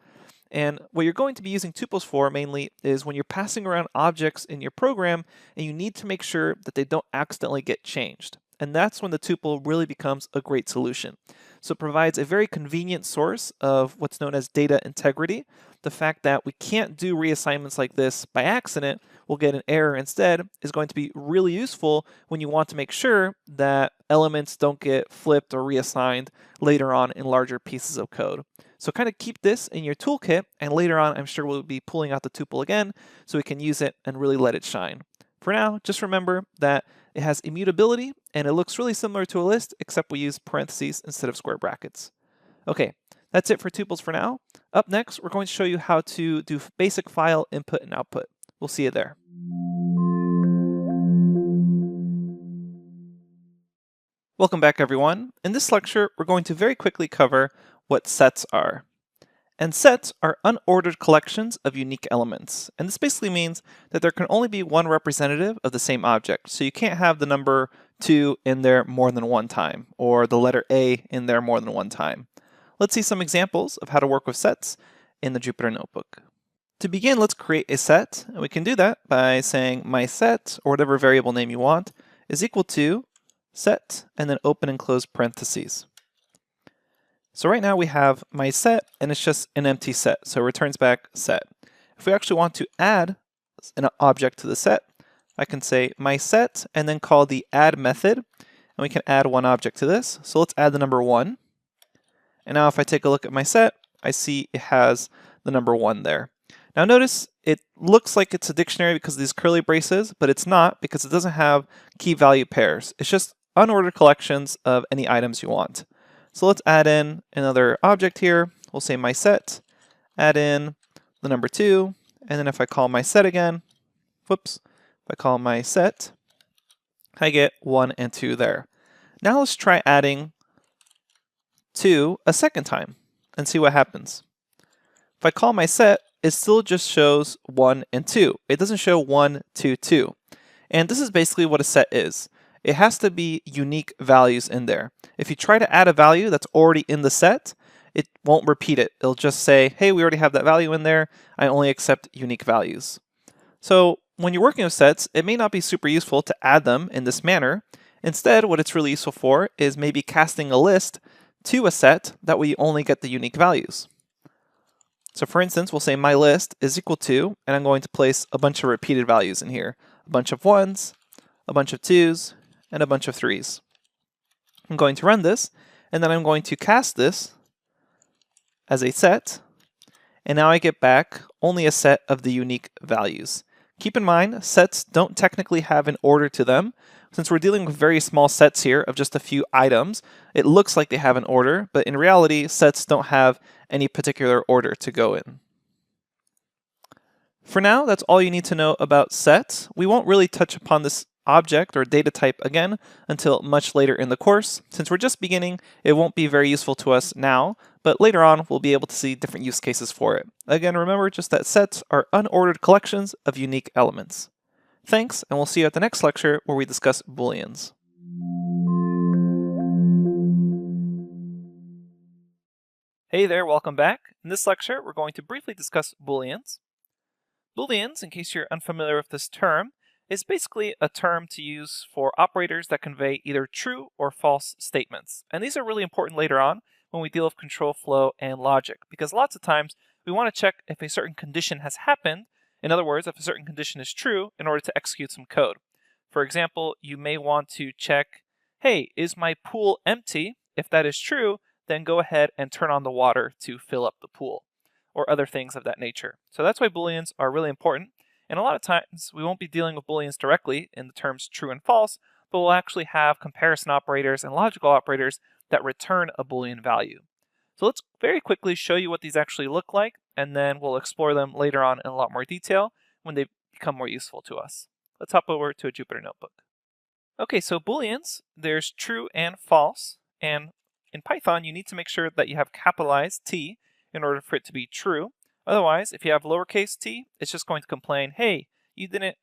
And what you're going to be using tuples for mainly is when you're passing around objects in your program and you need to make sure that they don't accidentally get changed. And that's when the tuple really becomes a great solution. So it provides a very convenient source of what's known as data integrity. the fact that we can't do reassignments like this by accident, we'll get an error instead, is going to be really useful when you want to make sure that elements don't get flipped or reassigned later on in larger pieces of code. So kind of keep this in your toolkit, and later on I'm sure we'll be pulling out the tuple again so we can use it and really let it shine. For now, just remember that it has immutability and it looks really similar to a list, except we use parentheses instead of square brackets. Okay, that's it for tuples for now. Up next, we're going to show you how to do basic file input and output. We'll see you there. Welcome back, everyone. In this lecture, we're going to very quickly cover what sets are. And sets are unordered collections of unique elements. And this basically means that there can only be one representative of the same object. So you can't have the number 2 in there more than one time, or the letter A in there more than one time. Let's see some examples of how to work with sets in the Jupyter Notebook. To begin, let's create a set, and we can do that by saying my set, or whatever variable name you want, is equal to set, and then open and close parentheses. So right now we have my set, and it's just an empty set, so it returns back set. If we actually want to add an object to the set, I can say my set, and then call the add method, and we can add one object to this. So let's add the number 1. And now if I take a look at my set, I see it has the number 1 there. Now notice it looks like it's a dictionary because of these curly braces, but it's not because it doesn't have key value pairs. It's just unordered collections of any items you want. So let's add in another object here. We'll say my set, add in the number 2, and then if I call my set again, whoops, if I call my set, I get 1 and 2 there. Now let's try adding 2 a second time and see what happens. If I call my set, it still just shows 1 and 2. It doesn't show 1, 2, 2. And this is basically what a set is. It has to be unique values in there. If you try to add a value that's already in the set, it won't repeat it. It'll just say, hey, we already have that value in there. I only accept unique values. So when you're working with sets, it may not be super useful to add them in this manner. Instead, what it's really useful for is maybe casting a list to a set that we only get the unique values. So for instance, we'll say my list is equal to, and I'm going to place a bunch of repeated values in here. A bunch of 1s, a bunch of 2s, and a bunch of 3s. I'm going to run this, and then I'm going to cast this as a set, and now I get back only a set of the unique values. Keep in mind, sets don't technically have an order to them. Since we're dealing with very small sets here of just a few items, it looks like they have an order, but in reality, sets don't have any particular order to go in. For now, that's all you need to know about sets. We won't really touch upon this object or data type again until much later in the course. Since we're just beginning, it won't be very useful to us now, but later on we'll be able to see different use cases for it. Again, remember just that sets are unordered collections of unique elements. Thanks, and we'll see you at the next lecture where we discuss Booleans. Hey there, welcome back. In this lecture, we're going to briefly discuss Booleans. Booleans, in case you're unfamiliar with this term, is basically a term to use for operators that convey either true or false statements. And these are really important later on when we deal with control flow and logic, because lots of times we want to check if a certain condition has happened. In other words, if a certain condition is true in order to execute some code. For example, you may want to check, hey, is my pool empty? If that is true, then go ahead and turn on the water to fill up the pool, or other things of that nature. So that's why Booleans are really important. And a lot of times we won't be dealing with Booleans directly in the terms true and false, but we'll actually have comparison operators and logical operators that return a Boolean value. So let's very quickly show you what these actually look like, and then we'll explore them later on in a lot more detail when they become more useful to us. Let's hop over to a Jupyter Notebook. Okay, so Booleans, there's true and false, and in Python you need to make sure that you have capitalized T in order for it to be true. Otherwise, if you have lowercase t, it's just going to complain, hey, you didn't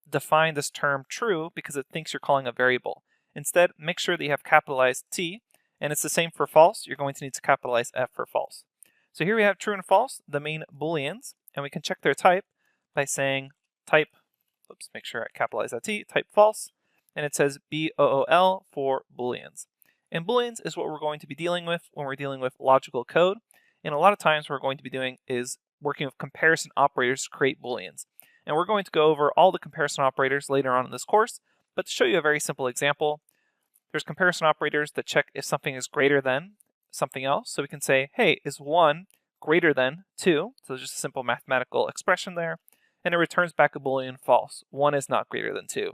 define this term true because it thinks you're calling a variable. Instead, make sure that you have capitalized T, and it's the same for false. You're going to need to capitalize F for false. So here we have true and false, the main Booleans, and we can check their type by saying type, oops, make sure I capitalize that T, type false, and it says BOOL for Booleans. And Booleans is what we're going to be dealing with when we're dealing with logical code. And a lot of times what we're going to be doing is working with comparison operators to create booleans. And we're going to go over all the comparison operators later on in this course, but to show you a very simple example, there's comparison operators that check if something is greater than something else. So we can say, hey, is 1 greater than 2? So just a simple mathematical expression there. And it returns back a boolean false. 1 is not greater than 2.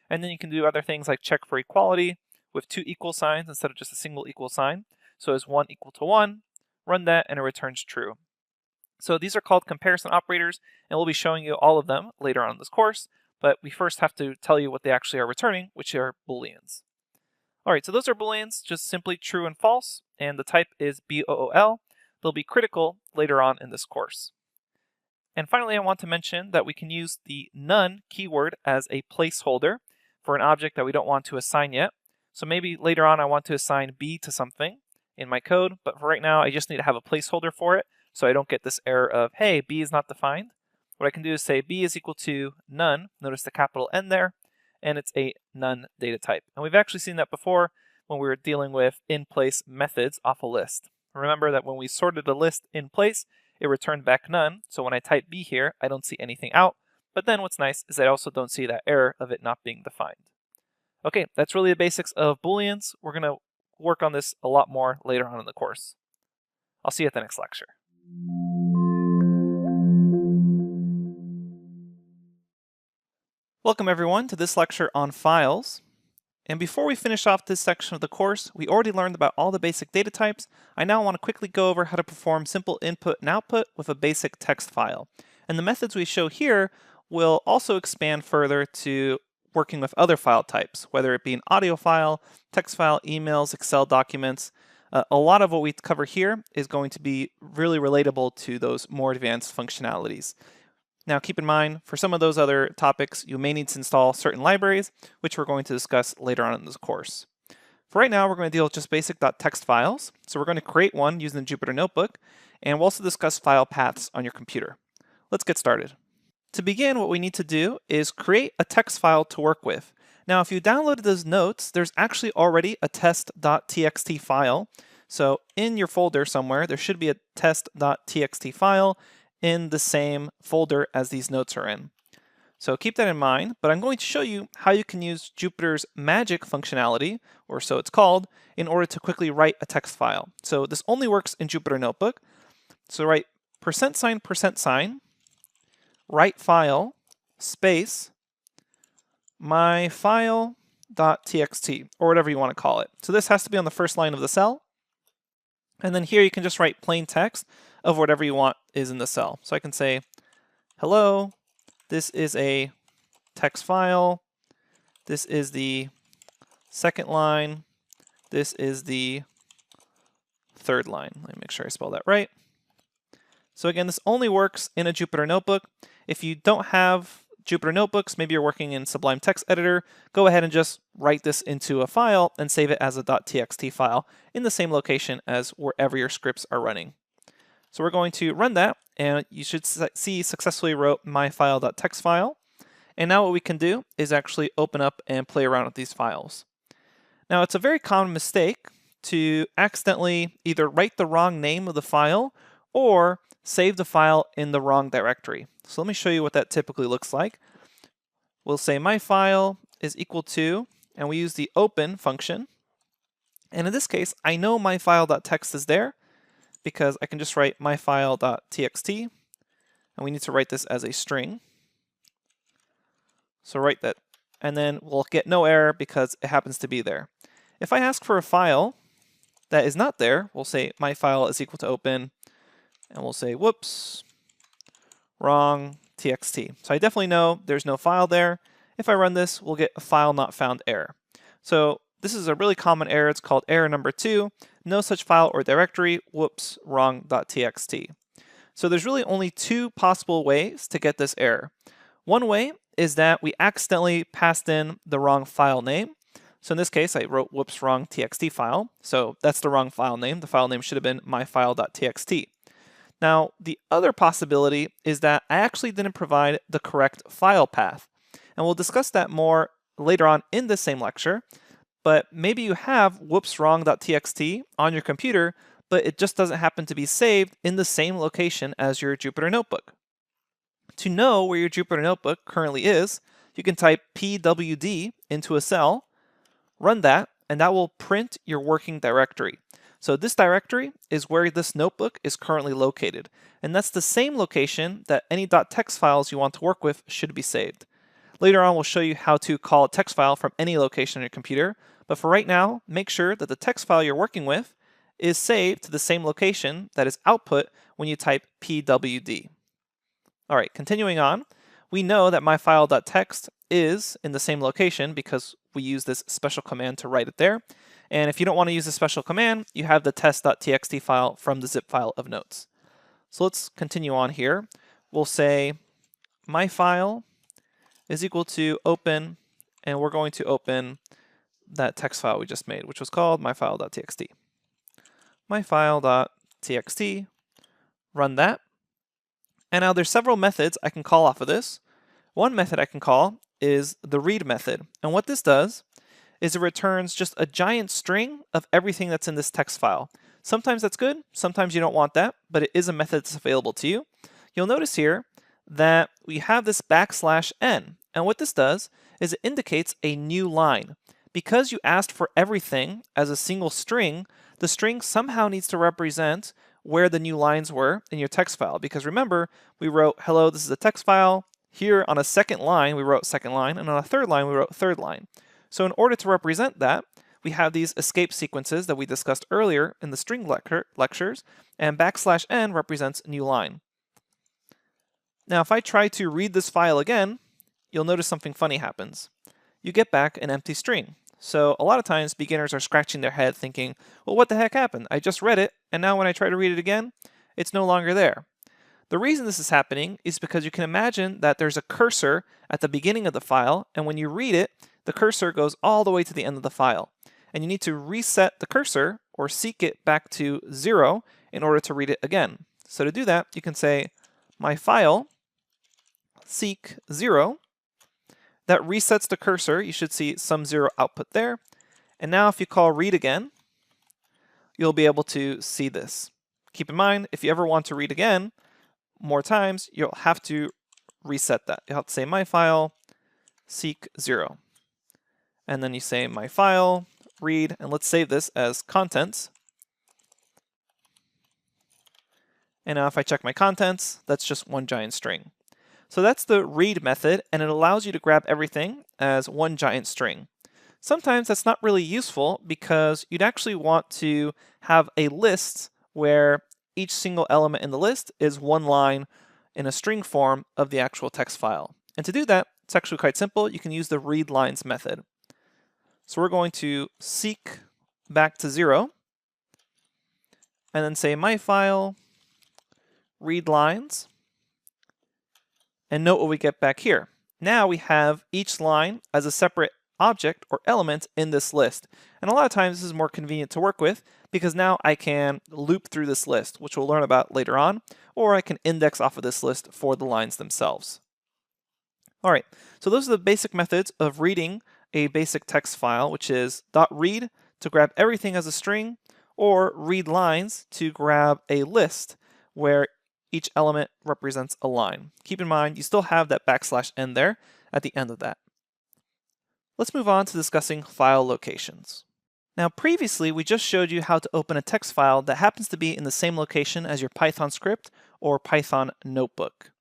And then you can do other things like check for equality with 2 equal signs instead of just a single equal sign. So is 1 equal to 1? Run that and it returns true. So these are called comparison operators, and we'll be showing you all of them later on in this course, but we first have to tell you what they actually are returning, which are booleans. All right, so those are booleans, just simply true and false, and the type is BOOL. They'll be critical later on in this course. And finally, I want to mention that we can use the none keyword as a placeholder for an object that we don't want to assign yet. So maybe later on I want to assign B to something in my code, but for right now I just need to have a placeholder for it so I don't get this error of, hey, B is not defined. What I can do is say B is equal to none, notice the capital N there, and it's a none data type. And we've actually seen that before when we were dealing with in-place methods off a list. Remember that when we sorted a list in place, it returned back none, so when I type B here, I don't see anything out, but then what's nice is I also don't see that error of it not being defined. Okay, that's really the basics of Booleans. We're going to work on this a lot more later on in the course. I'll see you at the next lecture. Welcome everyone to this lecture on files. And before we finish off this section of the course, we already learned about all the basic data types. I now want to quickly go over how to perform simple input and output with a basic text file. And the methods we show here will also expand further to working with other file types, whether it be an audio file, text file, emails, Excel documents. A lot of what we cover here is going to be really relatable to those more advanced functionalities. Now keep in mind, for some of those other topics, you may need to install certain libraries, which we're going to discuss later on in this course. For right now, we're going to deal with just basic.txt files. So we're going to create one using the Jupyter Notebook, and we'll also discuss file paths on your computer. Let's get started. To begin, what we need to do is create a text file to work with. Now, if you downloaded those notes, there's actually already a test.txt file. So in your folder somewhere, there should be a test.txt file in the same folder as these notes are in. So keep that in mind, but I'm going to show you how you can use Jupyter's magic functionality, or so it's called, in order to quickly write a text file. So this only works in Jupyter Notebook. So write %, write file, space, my file.txt, or whatever you want to call it. So this has to be on the first line of the cell. And then here you can just write plain text of whatever you want is in the cell. So I can say, hello, this is a text file. This is the second line. This is the third line. Let me make sure I spell that right. So again, this only works in a Jupyter Notebook. If you don't have Jupyter Notebooks, maybe you're working in Sublime Text Editor, go ahead and just write this into a file and save it as a .txt file in the same location as wherever your scripts are running. So we're going to run that, and you should see successfully wrote my file.txt file. And now what we can do is actually open up and play around with these files. Now it's a very common mistake to accidentally either write the wrong name of the file or save the file in the wrong directory. So let me show you what that typically looks like. We'll say my file is equal to, and we use the open function. And in this case, I know my file.txt is there because I can just write my file.txt, and we need to write this as a string. So write that, and then we'll get no error because it happens to be there. If I ask for a file that is not there, we'll say my file is equal to open, and we'll say, whoops, wrong txt. So I definitely know there's no file there. If I run this, we'll get a file not found error. So this is a really common error. It's called error number 2. No such file or directory. Whoops, wrong.txt. So there's really only two possible ways to get this error. One way is that we accidentally passed in the wrong file name. So in this case, I wrote whoops, wrong txt file. So that's the wrong file name. The file name should have been myfile.txt. Now, the other possibility is that I actually didn't provide the correct file path. And we'll discuss that more later on in this same lecture. But maybe you have whoops, wrong.txt on your computer, but it just doesn't happen to be saved in the same location as your Jupyter Notebook. To know where your Jupyter Notebook currently is, you can type pwd into a cell, run that, and that will print your working directory. So this directory is where this notebook is currently located, and that's the same location that any .text files you want to work with should be saved. Later on, we'll show you how to call a text file from any location on your computer, but for right now, make sure that the text file you're working with is saved to the same location that is output when you type pwd. All right, continuing on, we know that myfile.txt is in the same location because we use this special command to write it there. And if you don't want to use a special command, you have the test.txt file from the zip file of notes. So let's continue on here. We'll say myfile is equal to open, and we're going to open that text file we just made, which was called myfile.txt. Myfile.txt, run that. And now there's several methods I can call off of this. One method I can call is the read method. And what this does is it returns just a giant string of everything that's in this text file. Sometimes that's good, sometimes you don't want that, but it is a method that's available to you. You'll notice here that we have this \n, and what this does is it indicates a new line. Because you asked for everything as a single string, the string somehow needs to represent where the new lines were in your text file. Because remember, we wrote, hello, this is a text file. Here on a second line, we wrote second line, and on a third line, we wrote third line. So in order to represent that, we have these escape sequences that we discussed earlier in the string lectures, and \n represents new line. Now, if I try to read this file again, you'll notice something funny happens. You get back an empty string. So a lot of times beginners are scratching their head thinking, well, what the heck happened? I just read it, and now when I try to read it again, it's no longer there. The reason this is happening is because you can imagine that there's a cursor at the beginning of the file, and when you read it, the cursor goes all the way to the end of the file. And you need to reset the cursor or seek it back to 0 in order to read it again. So to do that, you can say myfile seek 0. That resets the cursor. You should see some 0 output there. And now if you call read again, you'll be able to see this. Keep in mind, if you ever want to read again more times, you'll have to reset that. You'll have to say myfile seek 0. And then you say myfile read, and let's save this as contents. And now if I check my contents, that's just one giant string. So that's the read method, and it allows you to grab everything as one giant string. Sometimes that's not really useful because you'd actually want to have a list where each single element in the list is one line in a string form of the actual text file. And to do that, it's actually quite simple. You can use the read lines method. So we're going to seek back to 0 and then say myfile read lines, and note what we get back here. Now we have each line as a separate object or element in this list. And a lot of times this is more convenient to work with because now I can loop through this list, which we'll learn about later on, or I can index off of this list for the lines themselves. All right, so those are the basic methods of reading a basic text file, which is .read to grab everything as a string, or read lines to grab a list where each element represents a line. Keep in mind, you still have that \n there at the end of that. Let's move on to discussing file locations. Now previously, we just showed you how to open a text file that happens to be in the same location as your Python script or Python notebook.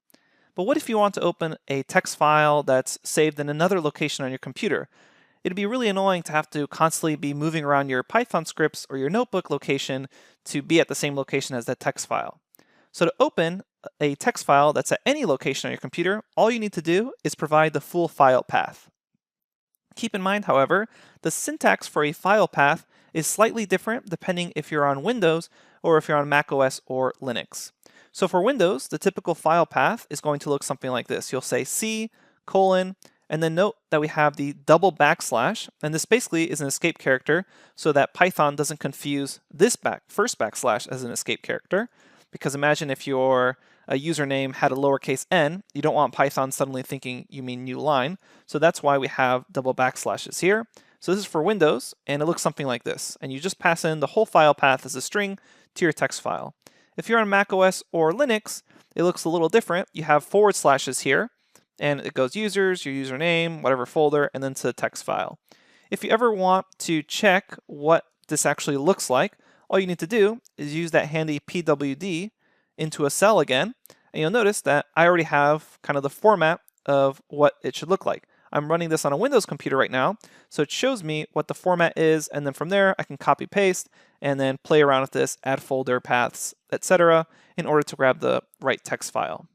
But what if you want to open a text file that's saved in another location on your computer? It'd be really annoying to have to constantly be moving around your Python scripts or your notebook location to be at the same location as that text file. So to open a text file that's at any location on your computer, all you need to do is provide the full file path. Keep in mind, however, the syntax for a file path is slightly different depending if you're on Windows or if you're on macOS or Linux. So for Windows, the typical file path is going to look something like this. You'll say C:, and then note that we have the double backslash, and this basically is an escape character so that Python doesn't confuse this first backslash as an escape character. Because imagine if your username had a lowercase n, you don't want Python suddenly thinking you mean new line. So that's why we have double backslashes here. So this is for Windows, and it looks something like this. And you just pass in the whole file path as a string to your text file. If you're on macOS or Linux, it looks a little different. You have forward slashes here, and it goes users, your username, whatever folder, and then to the text file. If you ever want to check what this actually looks like, all you need to do is use that handy PWD into a cell again, and you'll notice that I already have kind of the format of what it should look like. I'm running this on a Windows computer right now, so it shows me what the format is, and then from there I can copy paste and then play around with this, add folder paths, etc. in order to grab the right text file.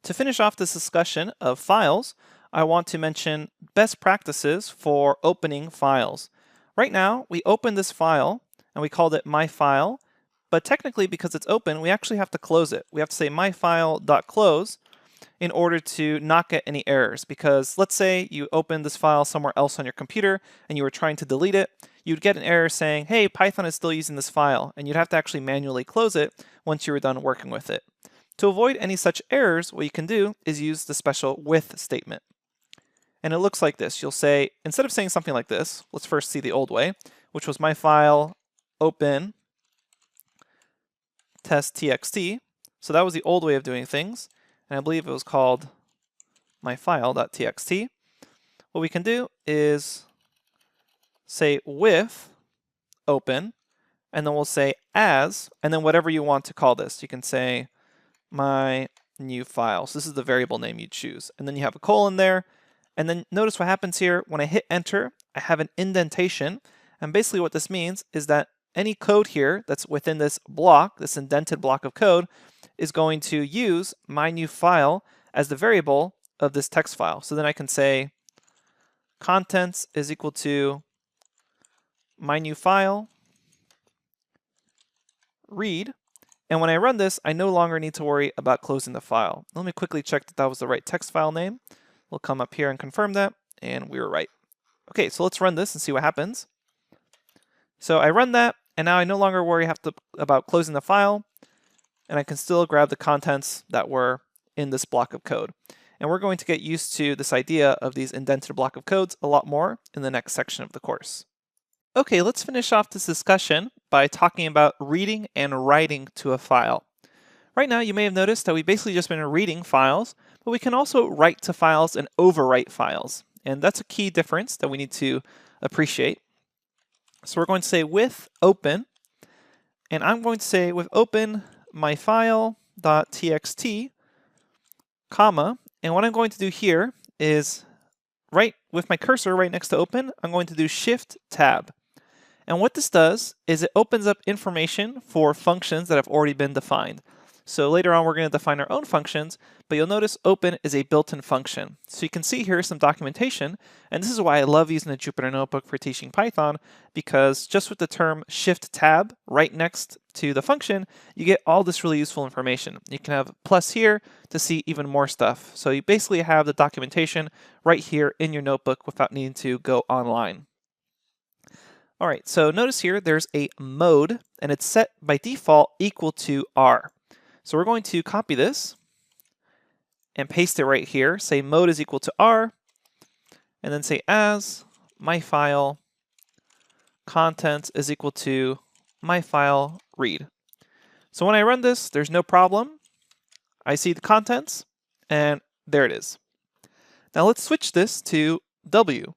To finish off this discussion of files, I want to mention best practices for opening files. Right now, we opened this file and we called it my file, but technically because it's open, we actually have to close it. We have to say myfile.close in order to not get any errors, because let's say you opened this file somewhere else on your computer and you were trying to delete it, you'd get an error saying, hey, Python is still using this file, and you'd have to actually manually close it once you were done working with it. To avoid any such errors, what you can do is use the special with statement. And it looks like this. You'll say, instead of saying something like this, let's first see the old way, which was my file open test.txt. So that was the old way of doing things. And I believe it was called myfile.txt. What we can do is say with open, and then we'll say as, and then whatever you want to call this. You can say my new file. So this is the variable name you choose. And then you have a colon there. And then notice what happens here. When I hit enter, I have an indentation. And basically what this means is that any code here that's within this block, this indented block of code, is going to use my new file as the variable of this text file. So then I can say contents is equal to my new file read. And when I run this, I no longer need to worry about closing the file. Let me quickly check that that was the right text file name. We'll come up here and confirm that, and we were right. Okay, so let's run this and see what happens. So I run that, and now I no longer worry about closing the file, and I can still grab the contents that were in this block of code. And we're going to get used to this idea of these indented block of codes a lot more in the next section of the course. Okay, let's finish off this discussion by talking about reading and writing to a file. Right now, you may have noticed that we've basically just been reading files, but we can also write to files and overwrite files. And that's a key difference that we need to appreciate. So we're going to say with open, and I'm going to say with open myfile.txt, comma, and what I'm going to do here is right with my cursor right next to open, I'm going to do shift tab. And what this does is it opens up information for functions that have already been defined. So later on, we're going to define our own functions, but you'll notice open is a built-in function. So you can see here some documentation, and this is why I love using the Jupyter Notebook for teaching Python, because just with the term shift tab right next to the function, you get all this really useful information. You can have plus here to see even more stuff. So you basically have the documentation right here in your notebook without needing to go online. All right, so notice here there's a mode, and it's set by default equal to R. So we're going to copy this and paste it right here. Say mode is equal to R, and then say as my file content is equal to my file read. So when I run this, there's no problem. I see the contents, and there it is. Now let's switch this to W,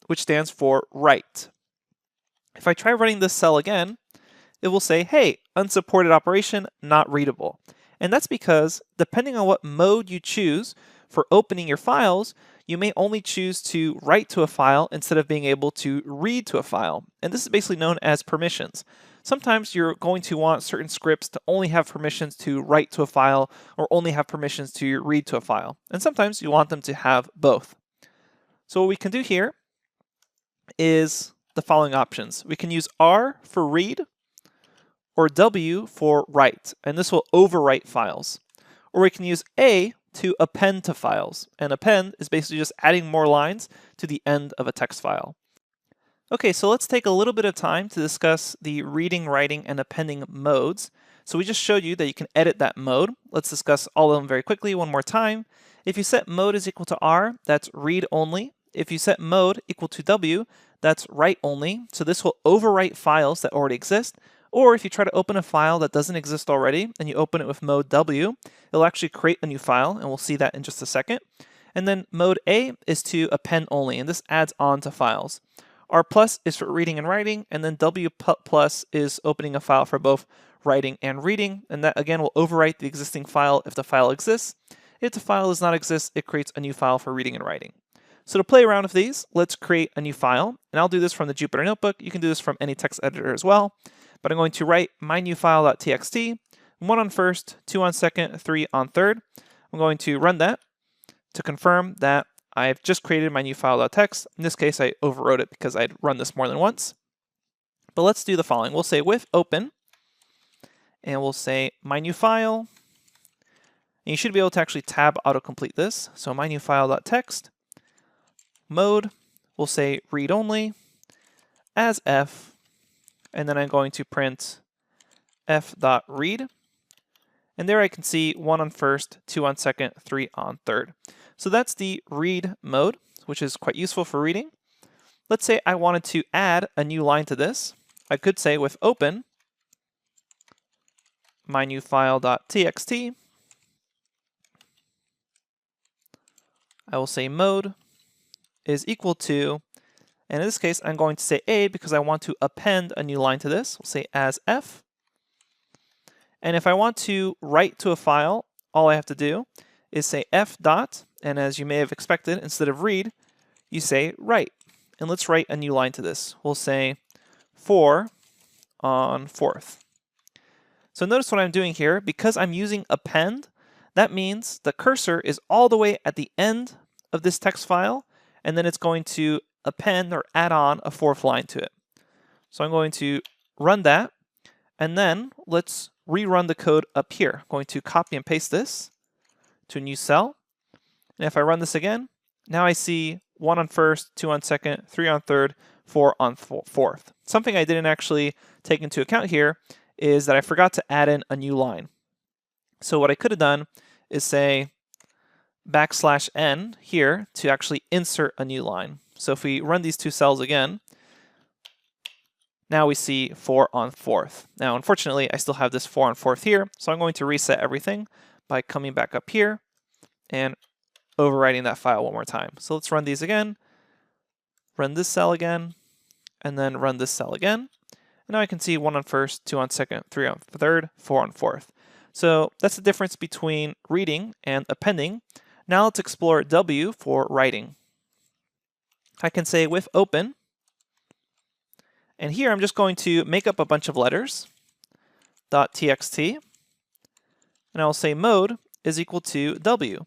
which stands for write. If I try running this cell again, it will say, hey, unsupported operation, not readable. And that's because depending on what mode you choose for opening your files, you may only choose to write to a file instead of being able to read to a file. And this is basically known as permissions. Sometimes you're going to want certain scripts to only have permissions to write to a file or only have permissions to read to a file. And sometimes you want them to have both. So what we can do here is the following options. We can use R for read, or W for write, and this will overwrite files. Or we can use A to append to files, and append is basically just adding more lines to the end of a text file. Okay, so let's take a little bit of time to discuss the reading, writing, and appending modes. So we just showed you that you can edit that mode. Let's discuss all of them very quickly one more time. If you set mode is equal to R, that's read only. If you set mode equal to W, that's write only. So this will overwrite files that already exist, Or if you try to open a file that doesn't exist already and you open it with mode W, it'll actually create a new file, and we'll see that in just a second. And then mode A is to append only, and this adds on to files. R plus is for reading and writing, and then W plus is opening a file for both writing and reading, and that again will overwrite the existing file if the file exists. If the file does not exist, it creates a new file for reading and writing. So to play around with these, let's create a new file, and I'll do this from the Jupyter Notebook. You can do this from any text editor as well, but I'm going to write my new file.txt, 1 on first, 2 on second, 3 on third. I'm going to run that to confirm that I've just created my new file.txt. In this case, I overwrote it because I'd run this more than once. But let's do the following. We'll say with open, and we'll say my new file. And you should be able to actually tab autocomplete this. So my new file.txt, mode, we'll say read only, as f, and then I'm going to print f.read. And there I can see 1 on first, 2 on second, 3 on third. So that's the read mode, which is quite useful for reading. Let's say I wanted to add a new line to this. I could say with open, my new file.txt, I will say mode is equal to, and in this case I'm going to say A because I want to append a new line to this. We'll say as f. And if I want to write to a file, all I have to do is say f dot, and as you may have expected, instead of read, you say write. And let's write a new line to this. We'll say 4 on fourth. So notice what I'm doing here. Because I'm using append, that means the cursor is all the way at the end of this text file, and then it's going to append or add on a 4th line to it. So I'm going to run that, and then let's rerun the code up here. I'm going to copy and paste this to a new cell. And if I run this again, now I see 1 on first, 2 on second, 3 on third, 4 on fourth. Something I didn't actually take into account here is that I forgot to add in a new line. So what I could have done is say \n here to actually insert a new line. So if we run these two cells again, now we see 4 on fourth. Now unfortunately I still have this 4 on fourth here, so I'm going to reset everything by coming back up here and overwriting that file one more time. So let's run these again, run this cell again, and then run this cell again. And now I can see 1 on first, 2 on second, 3 on third, 4 on fourth. So that's the difference between reading and appending. Now let's explore W for writing. I can say with open, and here I'm just going to make up a bunch of letters, .txt, and I'll say mode is equal to W.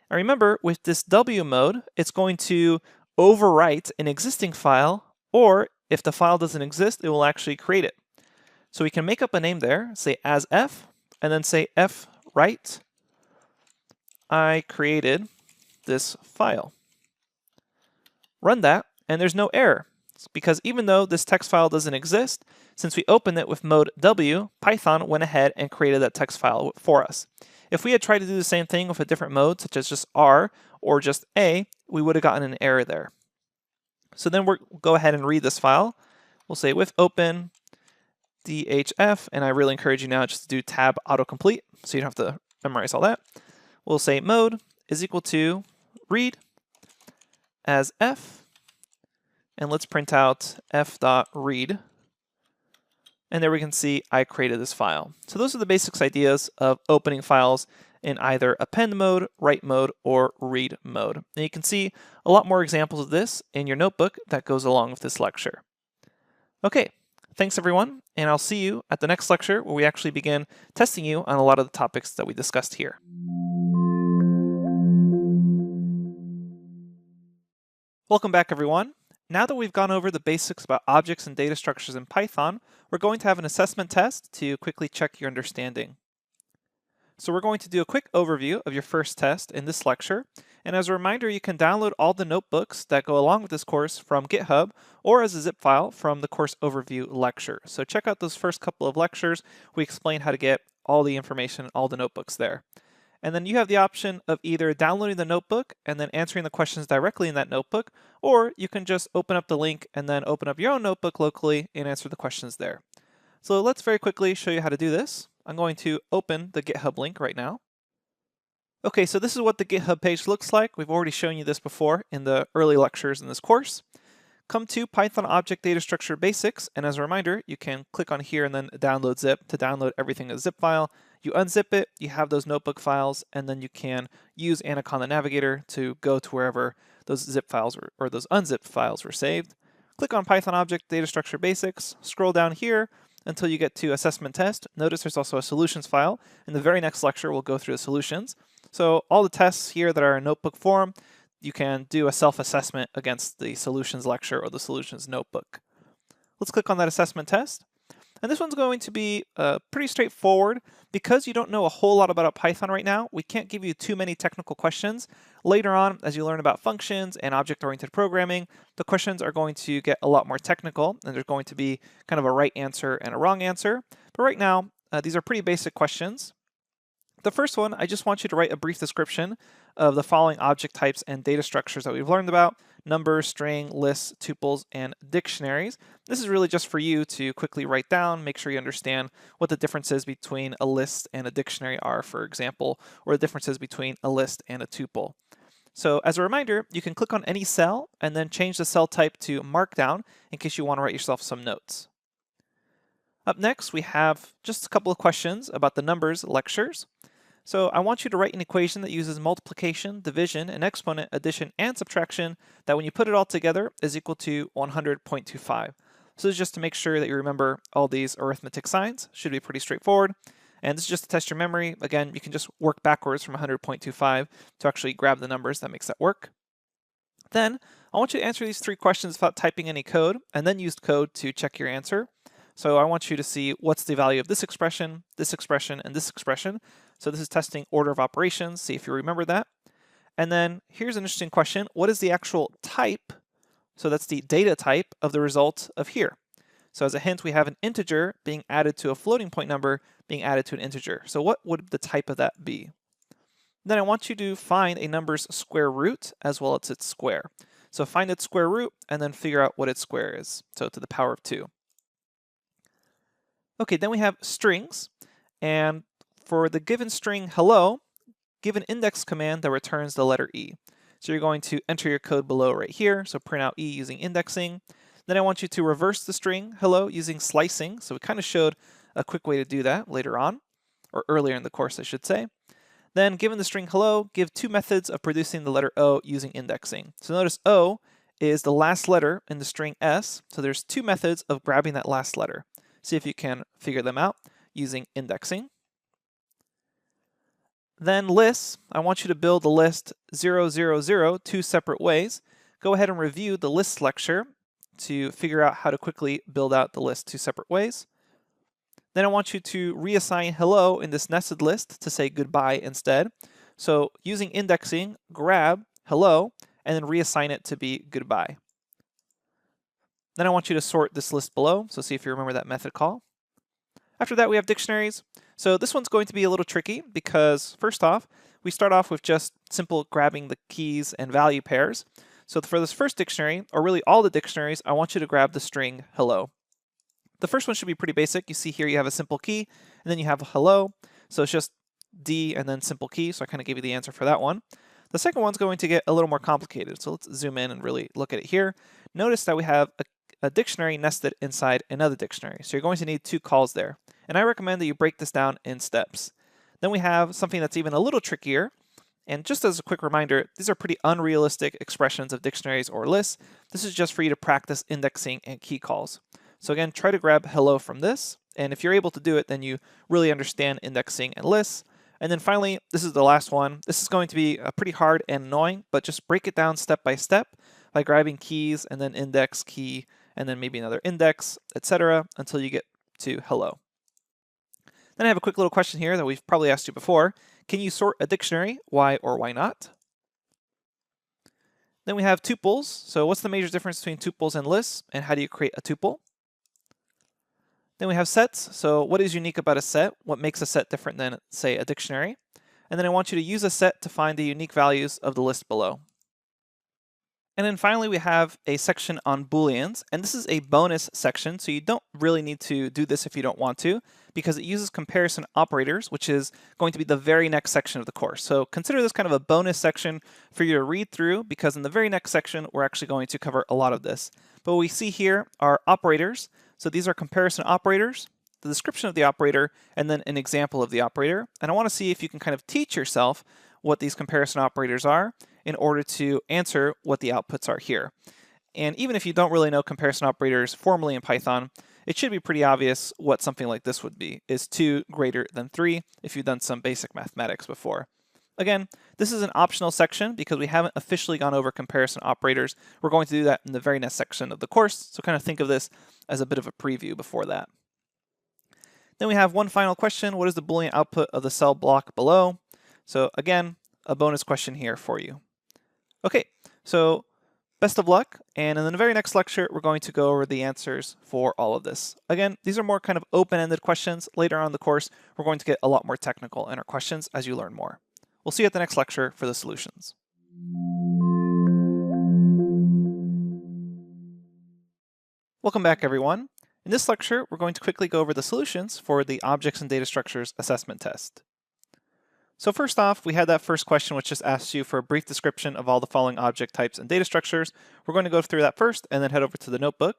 And remember, with this W mode, it's going to overwrite an existing file, or if the file doesn't exist, it will actually create it. So we can make up a name there, say as f, and then say f write. I created this file. Run that, and there's no error. It's because even though this text file doesn't exist, since we opened it with mode W, Python went ahead and created that text file for us. If we had tried to do the same thing with a different mode, such as just R or just A, we would have gotten an error there. So then we'll go ahead and read this file. We'll say with open dhf, and I really encourage you now just to do tab autocomplete, so you don't have to memorize all that. We'll say mode is equal to read as f, and let's print out f.read. And there we can see I created this file. So those are the basic ideas of opening files in either append mode, write mode, or read mode. And you can see a lot more examples of this in your notebook that goes along with this lecture. Okay, thanks everyone, and I'll see you at the next lecture where we actually begin testing you on a lot of the topics that we discussed here. Welcome back everyone. Now that we've gone over the basics about objects and data structures in Python, we're going to have an assessment test to quickly check your understanding. So we're going to do a quick overview of your first test in this lecture. And as a reminder, you can download all the notebooks that go along with this course from GitHub or as a zip file from the course overview lecture. So check out those first couple of lectures. We explain how to get all the information, all the notebooks there. And then you have the option of either downloading the notebook and then answering the questions directly in that notebook, or you can just open up the link and then open up your own notebook locally and answer the questions there. So let's very quickly show you how to do this. I'm going to open the GitHub link right now. Okay, so this is what the GitHub page looks like. We've already shown you this before in the early lectures in this course. Come to Python Object Data Structure Basics, and as a reminder, you can click on here and then download zip to download everything as zip file. You unzip it, you have those notebook files, and then you can use Anaconda Navigator to go to wherever those zip files or those unzipped files were saved. Click on Python Object Data Structure Basics, scroll down here until you get to Assessment Test. Notice there's also a solutions file. In the very next lecture, we'll go through the solutions. So all the tests here that are in notebook form, you can do a self-assessment against the solutions lecture or the solutions notebook. Let's click on that assessment test. And this one's going to be pretty straightforward. Because you don't know a whole lot about Python right now, we can't give you too many technical questions. Later on, as you learn about functions and object-oriented programming, the questions are going to get a lot more technical, and there's going to be kind of a right answer and a wrong answer. But right now, these are pretty basic questions. The first one, I just want you to write a brief description of the following object types and data structures that we've learned about: numbers, string, lists, tuples, and dictionaries. This is really just for you to quickly write down, make sure you understand what the differences between a list and a dictionary are, for example, or the differences between a list and a tuple. So as a reminder, you can click on any cell and then change the cell type to Markdown in case you want to write yourself some notes. Up next, we have just a couple of questions about the numbers lectures. So I want you to write an equation that uses multiplication, division, and exponent, addition, and subtraction that when you put it all together is equal to 100.25. So this is just to make sure that you remember all these arithmetic signs. Should be pretty straightforward. And this is just to test your memory. Again, you can just work backwards from 100.25 to actually grab the numbers that makes that work. Then I want you to answer these three questions without typing any code, and then use code to check your answer. So I want you to see what's the value of this expression, and this expression. So this is testing order of operations, see if you remember that. And then here's an interesting question. What is the actual type? So that's the data type of the result of here. So as a hint, we have an integer being added to a floating point number being added to an integer. So what would the type of that be? Then I want you to find a number's square root as well as its square. So find its square root and then figure out what its square is. So to the power of 2. Okay, then we have strings, and for the given string hello, give an index command that returns the letter E. So you're going to enter your code below right here, so print out E using indexing. Then I want you to reverse the string hello using slicing, so we kind of showed a quick way to do that later on, or earlier in the course I should say. Then given the string hello, give two methods of producing the letter O using indexing. So notice O is the last letter in the string S, so there's two methods of grabbing that last letter. See if you can figure them out using indexing. Then lists, I want you to build the list 000 two separate ways. Go ahead and review the lists lecture to figure out how to quickly build out the list two separate ways. Then I want you to reassign hello in this nested list to say goodbye instead. So using indexing, grab hello and then reassign it to be goodbye. Then I want you to sort this list below, so see if you remember that method call. After that, we have dictionaries. So this one's going to be a little tricky because first off, we start off with just simple grabbing the keys and value pairs. So for this first dictionary, or really all the dictionaries, I want you to grab the string hello. The first one should be pretty basic. You see here you have a simple key, and then you have a hello. So it's just D and then simple key, so I kind of gave you the answer for that one. The second one's going to get a little more complicated, so let's zoom in and really look at it here. Notice that we have a dictionary nested inside another dictionary. So you're going to need two calls there. And I recommend that you break this down in steps. Then we have something that's even a little trickier. And just as a quick reminder, these are pretty unrealistic expressions of dictionaries or lists. This is just for you to practice indexing and key calls. So again, try to grab hello from this. And if you're able to do it, then you really understand indexing and lists. And then finally, this is the last one. This is going to be pretty hard and annoying, but just break it down step by step by grabbing keys and then index, key, and then maybe another index, etc., until you get to hello. Then I have a quick little question here that we've probably asked you before. Can you sort a dictionary? Why or why not? Then we have tuples. So what's the major difference between tuples and lists, and how do you create a tuple? Then we have sets. So what is unique about a set? What makes a set different than, say, a dictionary? And then I want you to use a set to find the unique values of the list below. And then finally, we have a section on Booleans, and this is a bonus section, so you don't really need to do this if you don't want to, because it uses comparison operators, which is going to be the very next section of the course. So consider this kind of a bonus section for you to read through, because in the very next section, we're actually going to cover a lot of this. But what we see here are operators. So these are comparison operators, the description of the operator, and then an example of the operator. And I want to see if you can kind of teach yourself what these comparison operators are in order to answer what the outputs are here. And even if you don't really know comparison operators formally in Python, it should be pretty obvious what something like this would be. Is 2 greater than 3 if you've done some basic mathematics before. Again, this is an optional section because we haven't officially gone over comparison operators. We're going to do that in the very next section of the course, so kind of think of this as a bit of a preview before that. Then we have one final question. What is the Boolean output of the cell block below? So again, a bonus question here for you. Okay, so best of luck, and in the very next lecture, we're going to go over the answers for all of this. Again, these are more kind of open-ended questions. Later on in the course, we're going to get a lot more technical in our questions as you learn more. We'll see you at the next lecture for the solutions. Welcome back, everyone. In this lecture, we're going to quickly go over the solutions for the Objects and Data Structures assessment test. So first off, we had that first question which just asks you for a brief description of all the following object types and data structures. We're going to go through that first and then head over to the notebook.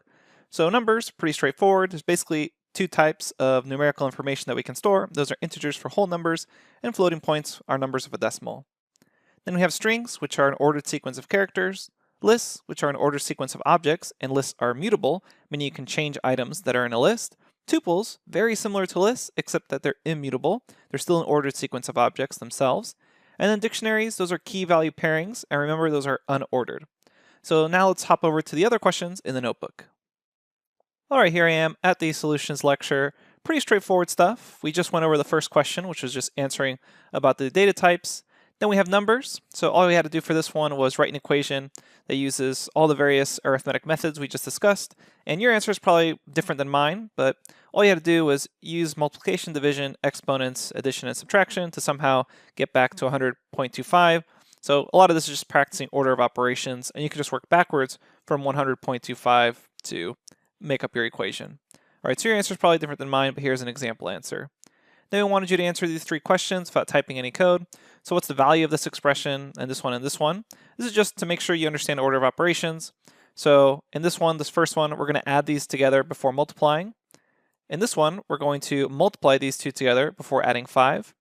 So numbers, pretty straightforward. There's basically 2 types of numerical information that we can store. Those are integers for whole numbers, and floating points are numbers of a decimal. Then we have strings, which are an ordered sequence of characters, lists, which are an ordered sequence of objects, and lists are mutable, meaning you can change items that are in a list. Tuples, very similar to lists, except that they're immutable. They're still an ordered sequence of objects themselves. And then dictionaries, those are key value pairings, and remember those are unordered. So now let's hop over to the other questions in the notebook. Alright, here I am at the solutions lecture. Pretty straightforward stuff. We just went over the first question, which was just answering about the data types. Then we have numbers. So all we had to do for this one was write an equation that uses all the various arithmetic methods we just discussed. And your answer is probably different than mine, but all you had to do was use multiplication, division, exponents, addition, and subtraction to somehow get back to 100.25. So a lot of this is just practicing order of operations, and you can just work backwards from 100.25 to make up your equation. All right, so your answer is probably different than mine, but here's an example answer. Then we wanted you to answer these 3 questions without typing any code. So what's the value of this expression, and this one, and this one? This is just to make sure you understand order of operations. So in this one, this first one, we're going to add these together before multiplying. In this one, we're going to multiply these 2 together before adding 5.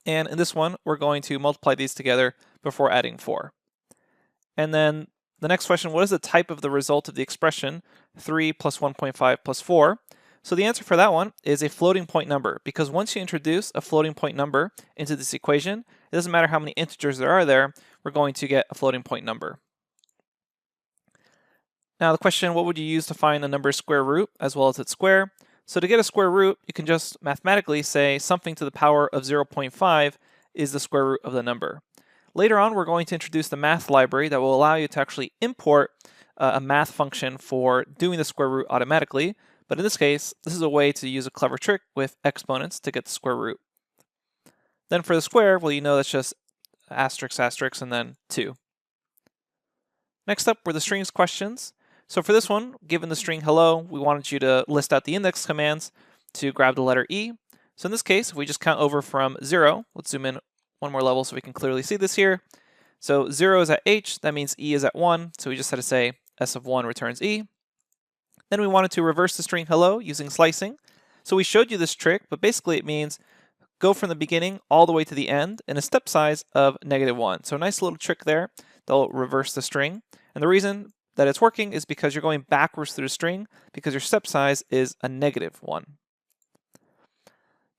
And in this one, we're going to multiply these together before adding 4. And then the next question, what is the type of the result of the expression 3 plus 1.5 plus 4? So the answer for that one is a floating point number, because once you introduce a floating point number into this equation, it doesn't matter how many integers there are there, we're going to get a floating point number. Now the question, what would you use to find a number's square root as well as its square? So to get a square root, you can just mathematically say something to the power of 0.5 is the square root of the number. Later on, we're going to introduce the math library that will allow you to actually import a math function for doing the square root automatically. But in this case, this is a way to use a clever trick with exponents to get the square root. Then for the square, well, you know that's just asterisk, asterisk, and then 2. Next up were the strings questions. So for this one, given the string hello, we wanted you to list out the index commands to grab the letter E. So in this case, if we just count over from 0, let's zoom in one more level so we can clearly see this here. So 0 is at H, that means E is at 1, so we just had to say S of 1 returns E. Then we wanted to reverse the string hello using slicing. So we showed you this trick, but basically it means go from the beginning all the way to the end in a step size of -1. So a nice little trick there that'll reverse the string. And the reason that it's working is because you're going backwards through the string because your step size is a -1.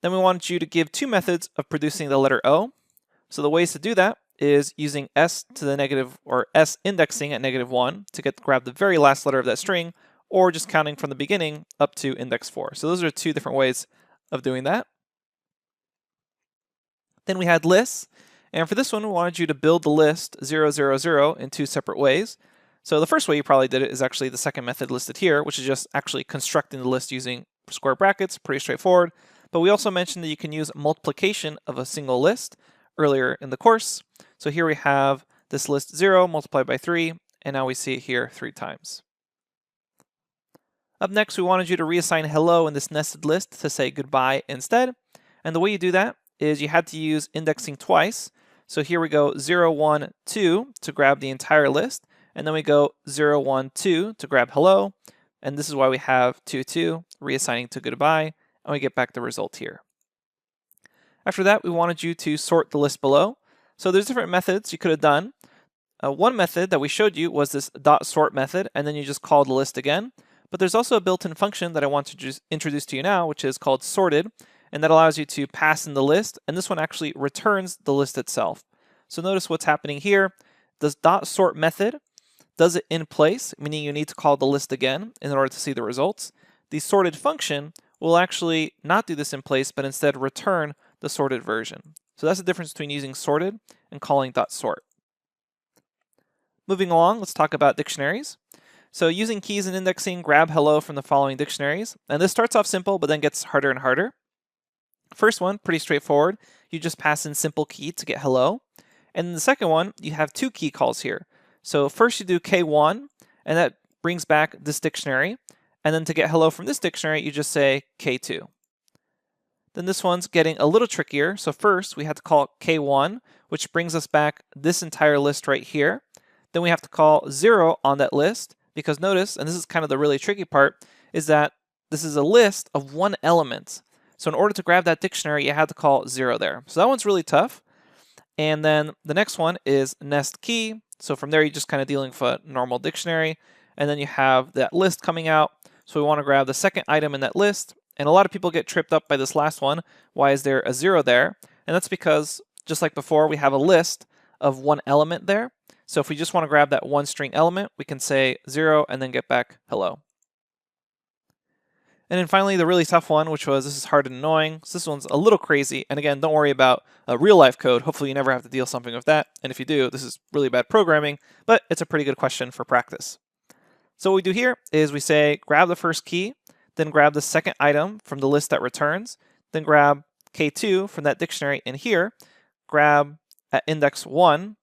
Then we wanted you to give 2 methods of producing the letter O. So the ways to do that is using S to the negative, or S indexing at -1 to grab the very last letter of that string, or just counting from the beginning up to index 4. So those are 2 different ways of doing that. Then we had lists, and for this one we wanted you to build the list 0, 0, 0 in 2 separate ways. So the first way you probably did it is actually the second method listed here, which is just actually constructing the list using square brackets, pretty straightforward. But we also mentioned that you can use multiplication of a single list earlier in the course. So here we have this list 0 multiplied by 3, and now we see it here 3 times. Up next, we wanted you to reassign hello in this nested list to say goodbye instead. And the way you do that is you had to use indexing twice. So here we go 0, 1, 2 to grab the entire list, and then we go 0, 1, 2 to grab hello, and this is why we have 2, 2 reassigning to goodbye, and we get back the result here. After that, we wanted you to sort the list below. So there's different methods you could have done. One method that we showed you was this .sort method, and then you just call the list again. But there's also a built-in function that I want to just introduce to you now, which is called sorted, and that allows you to pass in the list, and this one actually returns the list itself. So notice what's happening here. This .sort method does it in place, meaning you need to call the list again in order to see the results. The sorted function will actually not do this in place, but instead return the sorted version. So that's the difference between using sorted and calling .sort. Moving along, let's talk about dictionaries. So using keys and indexing, grab hello from the following dictionaries. And this starts off simple, but then gets harder and harder. First one, pretty straightforward. You just pass in simple key to get hello. And then the second one, you have 2 key calls here. So first you do K1, and that brings back this dictionary. And then to get hello from this dictionary, you just say K2. Then this one's getting a little trickier. So first we have to call K1, which brings us back this entire list right here. Then we have to call 0 on that list, because notice, and this is kind of the really tricky part, is that this is a list of 1 element. So in order to grab that dictionary, you had to call 0 there. So that one's really tough. And then the next one is nest key. So from there, you're just kind of dealing with a normal dictionary. And then you have that list coming out. So we want to grab the second item in that list. And a lot of people get tripped up by this last one. Why is there a 0 there? And that's because, just like before, we have a list of 1 element there. So if we just want to grab that 1 string element, we can say 0 and then get back hello. And then finally, the really tough one, which was this is hard and annoying. So this one's a little crazy. And again, don't worry about real life code. Hopefully you never have to deal something with that. And if you do, this is really bad programming, but it's a pretty good question for practice. So what we do here is we say grab the first key, then grab the second item from the list that returns, then grab K2 from that dictionary in here, grab at index 1,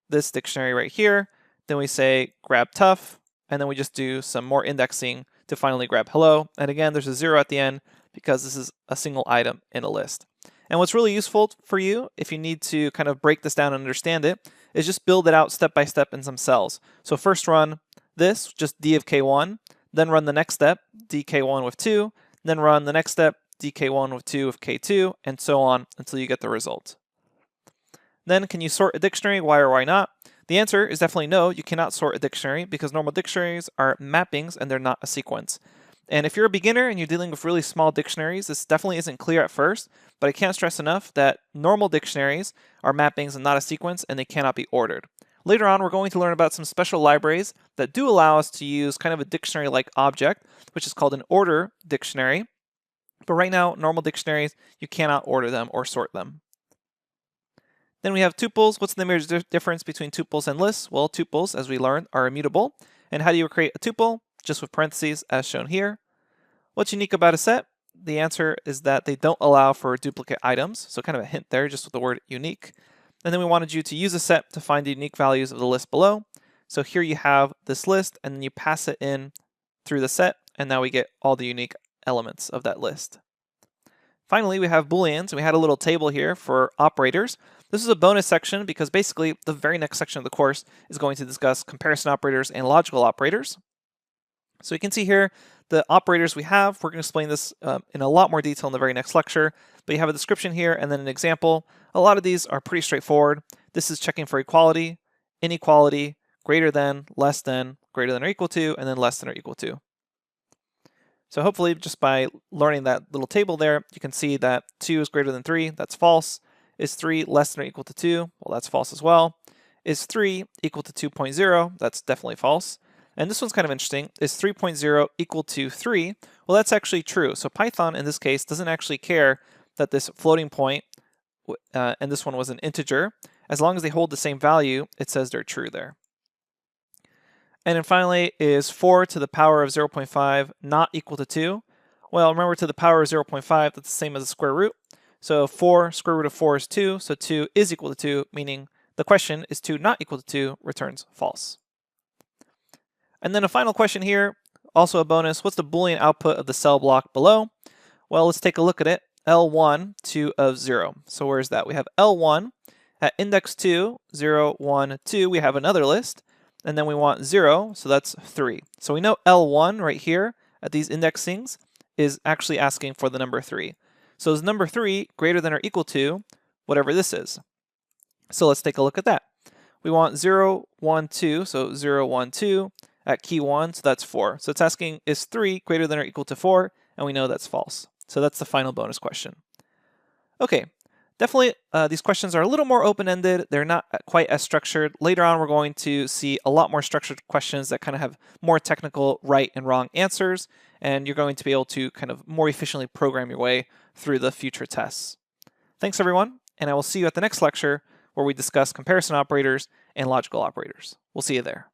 this dictionary right here, then we say grab tough, and then we just do some more indexing to finally grab hello. And again, there's a 0 at the end because this is a single item in a list. And what's really useful for you, if you need to kind of break this down and understand it, is just build it out step by step in some cells. So first run this, just d of k1, then run the next step, dk1 with 2, then run the next step, dk1 with 2 of k2, and so on until you get the result. Then can you sort a dictionary? Why or why not? The answer is definitely no, you cannot sort a dictionary because normal dictionaries are mappings and they're not a sequence. And if you're a beginner and you're dealing with really small dictionaries, this definitely isn't clear at first, but I can't stress enough that normal dictionaries are mappings and not a sequence, and they cannot be ordered. Later on, we're going to learn about some special libraries that do allow us to use kind of a dictionary-like object, which is called an order dictionary. But right now, normal dictionaries, you cannot order them or sort them. Then we have tuples. What's the major difference between tuples and lists? Well, tuples, as we learned, are immutable. And how do you create a tuple? Just with parentheses, as shown here. What's unique about a set? The answer is that they don't allow for duplicate items. So kind of a hint there, just with the word unique. And then we wanted you to use a set to find the unique values of the list below. So here you have this list, and then you pass it in through the set, and now we get all the unique elements of that list. Finally, we have Booleans, and we had a little table here for operators. This is a bonus section because basically the very next section of the course is going to discuss comparison operators and logical operators. So you can see here the operators we have. We're going to explain this in a lot more detail in the very next lecture, but you have a description here and then an example. A lot of these are pretty straightforward. This is checking for equality, inequality, greater than, less than, greater than or equal to, and then less than or equal to. So hopefully just by learning that little table there, you can see that 2 is greater than 3, that's false. Is 3 less than or equal to 2? Well, that's false as well. Is 3 equal to 2.0? That's definitely false. And this one's kind of interesting. Is 3.0 equal to 3? Well, that's actually true. So Python, in this case, doesn't actually care that this floating point, and this one was an integer. As long as they hold the same value, it says they're true there. And then finally, is 4 to the power of 0.5 not equal to 2? Well, remember, to the power of 0.5, that's the same as the square root. So 4, square root of 4 is 2, so 2 is equal to 2, meaning the question, is 2 not equal to 2, returns false. And then a final question here, also a bonus, what's the Boolean output of the cell block below? Well, let's take a look at it. L1, 2 of 0. So where's that? We have L1 at index 2, 0, 1, 2. We have another list. And then we want 0, so that's 3. So we know L1 right here at these indexings is actually asking for the number 3. So is number 3 greater than or equal to whatever this is? So let's take a look at that. We want 0, 1, 2, so 0, 1, 2 at key 1, so that's 4. So it's asking, is 3 greater than or equal to 4? And we know that's false. So that's the final bonus question. Okay, definitely these questions are a little more open-ended. They're not quite as structured. Later on, we're going to see a lot more structured questions that kind of have more technical right and wrong answers, and you're going to be able to kind of more efficiently program your way through the future tests. Thanks, everyone, and I will see you at the next lecture where we discuss comparison operators and logical operators. We'll see you there.